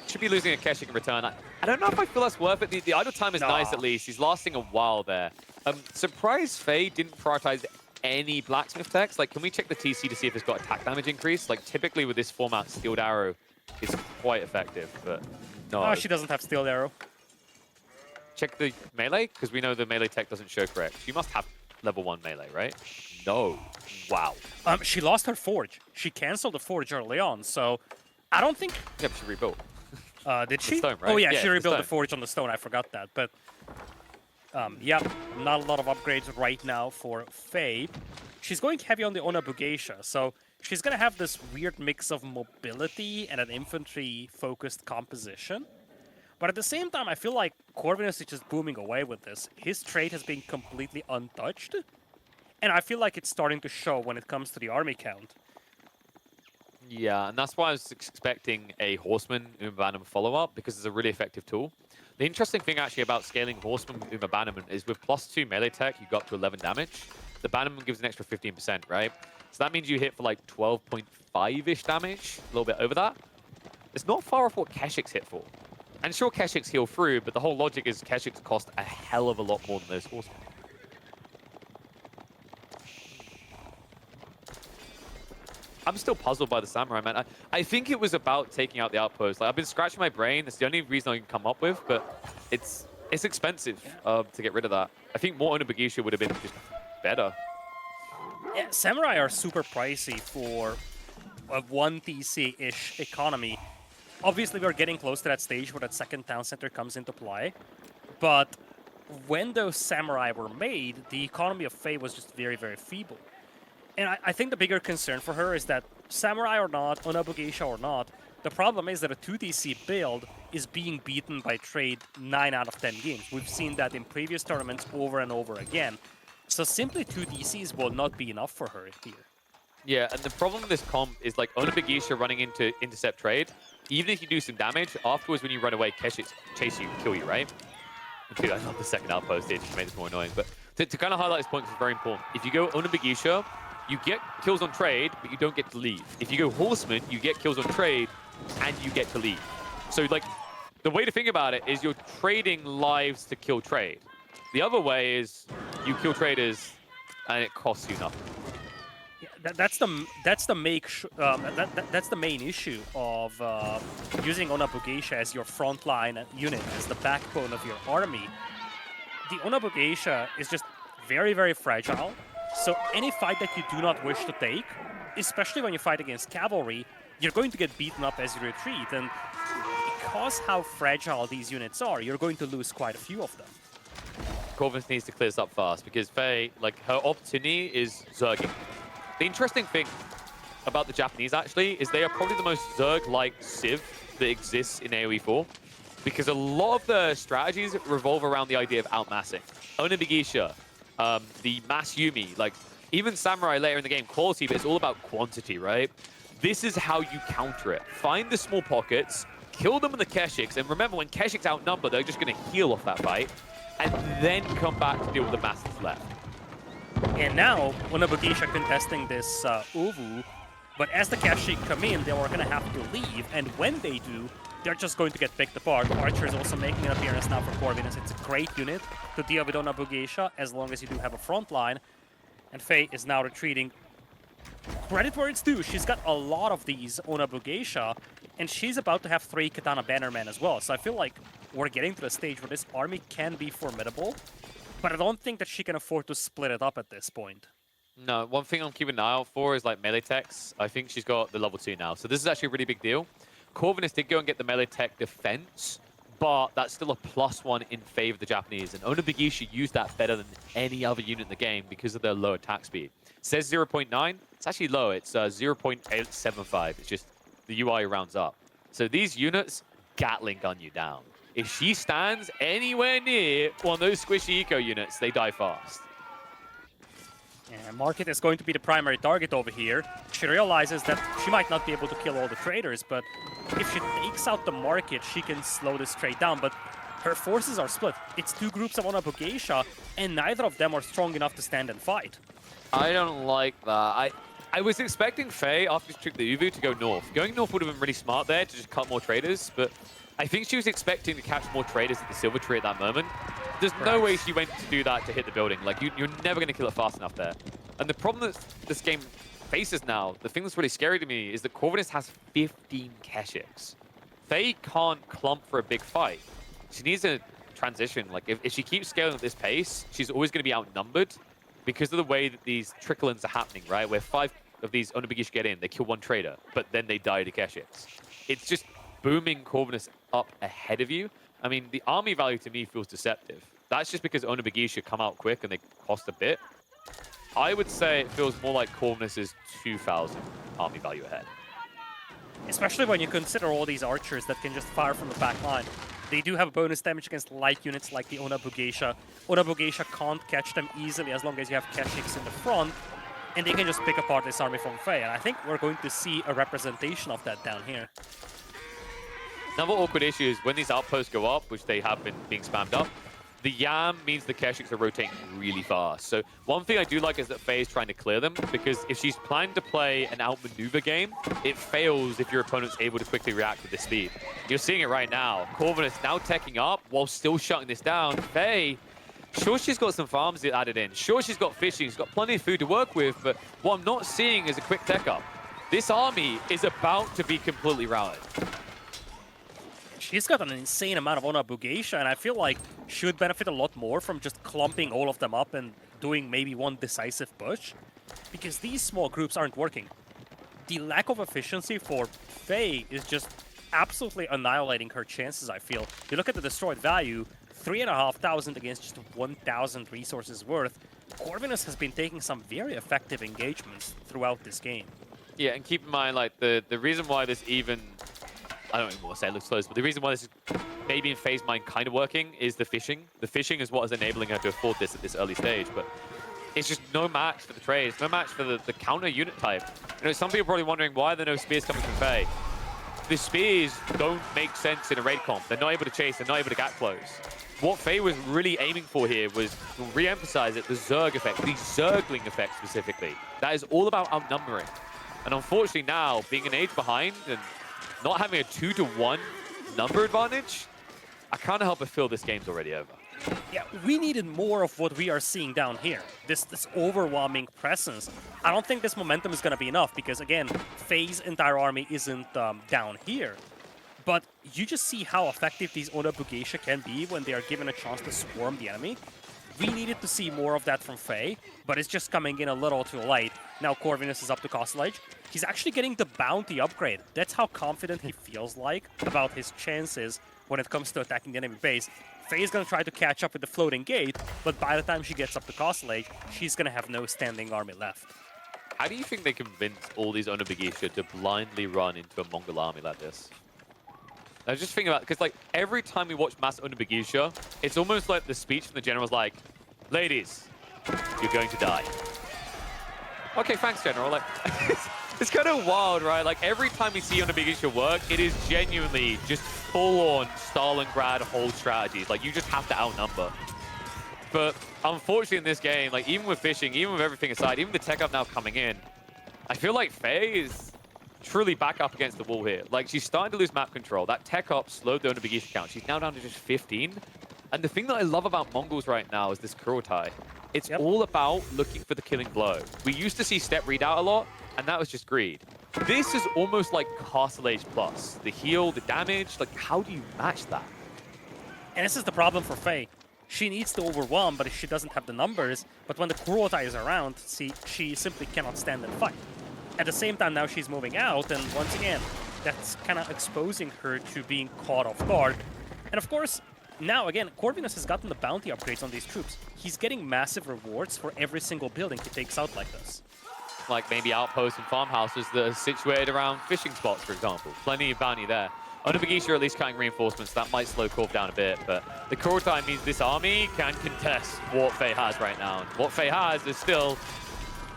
Should be losing a Keshyick in return. I don't know if I feel that's worth it. The idle time is nice at least. He's lasting a while there. Surprised Faye didn't prioritize any blacksmith techs. Like, can we check the TC to see if it's got attack damage increase? Like, typically with this format, Steeled Arrow is quite effective, but no. Oh, she doesn't have Steel Arrow. Check the melee, because we know the melee tech doesn't show correct. She must have level 1 melee, right? No. Wow. She lost her Forge. She canceled the Forge early on, so I don't think... Yeah, but she rebuilt. Did she? Stone, right? Oh, yeah, Yeah, she rebuilt the stone. Forge on the stone. I forgot that, but... Yep, not a lot of upgrades right now for Faye. She's going heavy on the Onabugeisha, so she's gonna have this weird mix of mobility and an infantry-focused composition. But at the same time, I feel like Corvinus is just booming away with this. His trade has been completely untouched, and I feel like it's starting to show when it comes to the army count. Yeah, and that's why I was expecting a Horseman Uma Bannerman follow-up, because it's a really effective tool. The interesting thing actually about scaling Horseman Uma Bannerman is with +2 melee tech, you got up to 11 damage. The Bannerman gives an extra 15%, right? So that means you hit for like 12.5-ish damage, a little bit over that. It's not far off what Keshik's hit for. And sure, Keshik's heal through, but the whole logic is Keshik's cost a hell of a lot more than those Horsemen. I'm still puzzled by the Samurai, man. I think it was about taking out the outpost. Like, I've been scratching my brain. It's the only reason I can come up with, but it's expensive to get rid of that. I think more Onabugeisha would have been just better. Yeah, Samurai are super pricey for a 1 TC-ish economy. Obviously, we're getting close to that stage where that second town center comes into play, but when those Samurai were made, the economy of Faye was just very, very feeble. And I think the bigger concern for her is that Samurai or not, Onabugeisha or not, the problem is that a 2DC build is being beaten by trade 9 out of 10 games. We've seen that in previous tournaments over and over again. So simply 2 DCs will not be enough for her here. Yeah, and the problem with this comp is like Onabugeisha running into intercept trade. Even if you do some damage, afterwards when you run away, Keshik chase you, kill you, right? Dude, I love the second outpost here just to make this more annoying. But to kind of highlight this point, it's very important. If you go Onabugeisha, you get kills on trade, but you don't get to leave. If you go Horseman, you get kills on trade, and you get to leave. So, like, the way to think about it is you're trading lives to kill trade. The other way is you kill traders, and it costs you nothing. Yeah, that's the main issue of using Onabugeisha as your frontline unit, as the backbone of your army. The Onabugeisha is just very, very fragile. So any fight that you do not wish to take, especially when you fight against cavalry, you're going to get beaten up as you retreat. And because how fragile these units are, you're going to lose quite a few of them. Corvinus needs to clear this up fast because Faye, like, her opportunity is Zerging. The interesting thing about the Japanese, actually, is they are probably the most Zerg-like Civ that exists in AoE 4 because a lot of the strategies revolve around the idea of outmassing. Onabugeisha, the Mass Yumi, like, even Samurai later in the game, quality, but it's all about quantity, right? This is how you counter it. Find the small pockets, kill them in the Keshiks, and remember, when Keshiks outnumber, they're just going to heal off that fight, and then come back to deal with the mass that's left. And now, Onabugeisha contesting this Uwu, but as the Keshik come in, they are going to have to leave, and when they do, they're just going to get picked apart. Archer is also making an appearance now for Corvinus. It's a great unit to deal with Onabugeisha, as long as you do have a front line. And Faye is now retreating. Credit where it's due, she's got a lot of these Onabugeisha, and she's about to have 3 Katana Bannermen as well. So I feel like we're getting to the stage where this army can be formidable, but I don't think that she can afford to split it up at this point. No, one thing I'm keeping an eye out for is, like, melee techs. I think she's got the level 2 now. So this is actually a really big deal. Corvinus did go and get the melee tech defense, but that's still a +1 in favor of the Japanese. And Onabugeisha used that better than any other unit in the game because of their low attack speed. It says 0.9. It's actually low. It's 0.875. It's just the UI rounds up. So these units Gatling gun you down. If she stands anywhere near one of those squishy eco units, they die fast. Yeah, Market is going to be the primary target over here. She realizes that she might not be able to kill all the traders, but if she takes out the Market, she can slow this trade down. But her forces are split. It's 2 groups of Onabugeisha, and neither of them are strong enough to stand and fight. I don't like that. I was expecting Faye, after she took the Uvu, to go north. Going north would have been really smart there to just cut more traders, but I think she was expecting to catch more traders at the Silver Tree at that moment. There's no way she went to do that to hit the building. Like, you're never going to kill it fast enough there. And the problem that this game faces now, the thing that's really scary to me, is that Corvinus has 15 Keshiks. Faye can't clump for a big fight. She needs a transition. Like, if she keeps scaling at this pace, she's always going to be outnumbered because of the way that these trickle-ins are happening, right? Where 5 of these Onabugeisha get in, they kill 1 trader, but then they die to Keshiks. It's just booming Corvinus up ahead of you. I mean, the army value to me feels deceptive. that's just because Onabagisha come out quick and they cost a bit. I would say it feels more like Corvinus is 2,000 army value ahead. Especially when you consider all these archers that can just fire from the back line. They do have bonus damage against light units like the Onabagisha. Onabagisha can't catch them easily as long as you have Keshiks in the front, and they can just pick apart this army from Faye. And I think we're going to see a representation of that down here. Another awkward issue is when these outposts go up, which they have been being spammed up, the Yam means the Keshiks are rotating really fast. So one thing I do like is that Faye is trying to clear them, because if she's planning to play an outmaneuver game, it fails if your opponent's able to quickly react with this speed. You're seeing it right now. Corvinus now teching up while still shutting this down. Faye, sure, she's got some farms added in. Sure, she's got fishing. She's got plenty of food to work with, but what I'm not seeing is a quick tech up. This army is about to be completely routed. She's got an insane amount of Onabagisha, and I feel like she would benefit a lot more from just clumping all of them up and doing maybe one decisive push, because these small groups aren't working. The lack of efficiency for Faye is just absolutely annihilating her chances, I feel. You look at the destroyed value, 3,500 against just 1,000 resources worth. Corvinus has been taking some very effective engagements throughout this game. Yeah, and keep in mind, like, the reason why this even... I don't even want to say it looks close, but the reason why this is maybe in Faye's mind kind of working is the fishing. The fishing is what is enabling her to afford this at this early stage, but it's just no match for the trades, no match for the counter unit type. You know, some people are probably wondering why there are no spears coming from Faye. The spears don't make sense in a raid comp. They're not able to chase, they're not able to gap close. What Faye was really aiming for here was, to re-emphasize it, the Zerg effect, the Zergling effect specifically. That is all about outnumbering. And unfortunately now, being an age behind and not having a 2-to-1 number advantage, I can't help but feel this game's already over. Yeah, we needed more of what we are seeing down here. This overwhelming presence. I don't think this momentum is going to be enough because, again, Faye's entire army isn't down here. But you just see how effective these Onabagisha can be when they are given a chance to swarm the enemy. We needed to see more of that from Faye, but it's just coming in a little too late. Now Corvinus is up to Castle Age. He's actually getting the bounty upgrade. That's how confident he feels like about his chances when it comes to attacking the enemy base. Faye is going to try to catch up with the floating gate, but by the time she gets up to Castle Age, she's going to have no standing army left. How do you think they convince all these Onabagisha to blindly run into a Mongol army like this? I was just thinking about, because like every time we watch mass Onabagisha, it's almost like the speech from the general's like, ladies, you're going to die. Okay, thanks, General. Like, it's kind of wild, right? Like every time we see Onabagisha work, it is genuinely just full-on Stalingrad whole strategies. Like you just have to outnumber. But unfortunately in this game, like even with fishing, even with everything aside, even the tech up now coming in, I feel like Faye is truly back up against the wall here. Like she's starting to lose map control. That tech up slowed the Onabagisha count. She's now down to just 15. And the thing that I love about Mongols right now is this Kurotai. It's all about looking for the killing blow. We used to see step readout a lot, and that was just greed. This is almost like Castle Age Plus. The heal, the damage, like how do you match that? And this is the problem for Faye. She needs to overwhelm, but she doesn't have the numbers. But when the Kurotai is around, she simply cannot stand and fight. At the same time, now she's moving out, and once again, that's kind of exposing her to being caught off guard. And of course, now again, Corvinus has gotten the bounty upgrades on these troops. He's getting massive rewards for every single building he takes out like this. Like maybe outposts and farmhouses that are situated around fishing spots, for example. Plenty of bounty there. Onabagisha are at least cutting reinforcements. That might slow Corv down a bit, but the Kurotai means this army can contest what Faye has right now. And what Faye has is still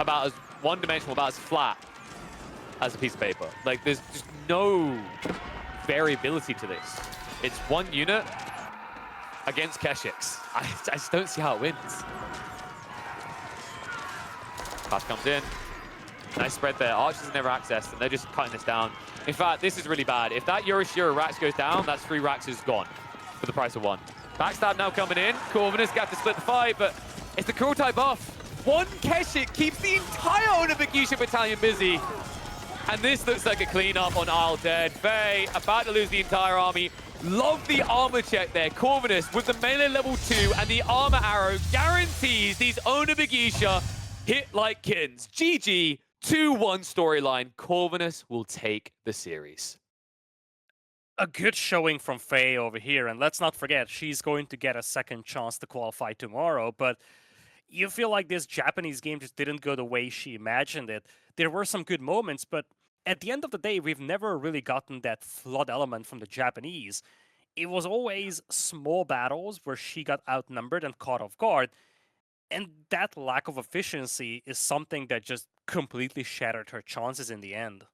about as one-dimensional, about as flat as a piece of paper. Like, there's just no variability to this. It's one unit against Keshiks. I just don't see how it wins. Pass comes in. Nice spread there. Archers are never accessed, and they're just cutting this down. In fact, this is really bad. If that Yorishiro Rax goes down, that's 3 Raxes gone for the price of 1. Backstab now coming in. Corvinus got to split the fight, but it's the Kurotai buff. One Keshik keeps the entire Onabagisha battalion busy. And this looks like a cleanup on Isle Dead. Faye about to lose the entire army. Love the armor check there. Corvinus with the melee level 2 and the armor arrow guarantees these Onabagisha hit like kittens. GG, 2-1 storyline. Corvinus will take the series. A good showing from Faye over here, and let's not forget, she's going to get a second chance to qualify tomorrow, but you feel like this Japanese game just didn't go the way she imagined it. There were some good moments, but at the end of the day, we've never really gotten that flood element from the Japanese. It was always small battles where she got outnumbered and caught off guard, and that lack of efficiency is something that just completely shattered her chances in the end.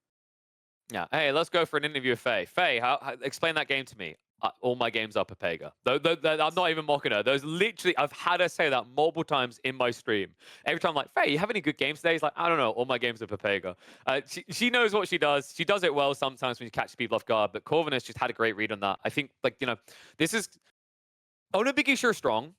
Yeah. Hey, let's go for an interview with Faye. Faye, explain that game to me. All my games are Papega. I'm not even mocking her. Those literally, I've had her say that multiple times in my stream. Every time I'm like, Faye, you have any good games today? He's like, I don't know. All my games are Papega. She knows what she does. She does it well sometimes when she catches people off guard. But Corvinus just had a great read on that. I think, like, this is... Onabiki sure strong.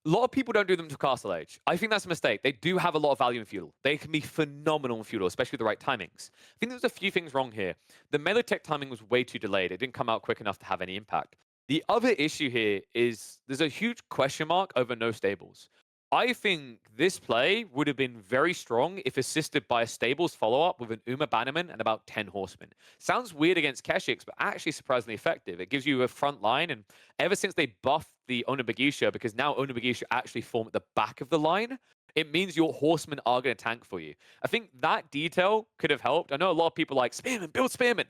A lot of people don't do them to Castle Age. I think that's a mistake. They do have a lot of value in Feudal. They can be phenomenal in Feudal, especially with the right timings. I think there's a few things wrong here. The melee tech timing was way too delayed. It didn't come out quick enough to have any impact. The other issue here is there's a huge question mark over no stables. I think this play would have been very strong if assisted by a stables follow-up with an Uma Bannerman and about 10 horsemen. Sounds weird against Keshix, but actually surprisingly effective. It gives you a front line, and ever since they buffed the Onabagisha, because now Onabagisha actually form at the back of the line, it means your horsemen are going to tank for you. I think that detail could have helped. I know a lot of people are like, Spearman, build Spearman.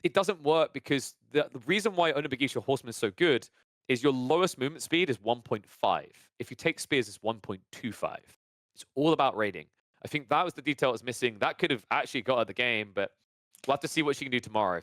It doesn't work because the reason why Onabagisha horseman is so good is your lowest movement speed is 1.5. If you take spears, it's 1.25. It's all about raiding. I think that was the detail that was missing. That could have actually got her the game, but we'll have to see what she can do tomorrow.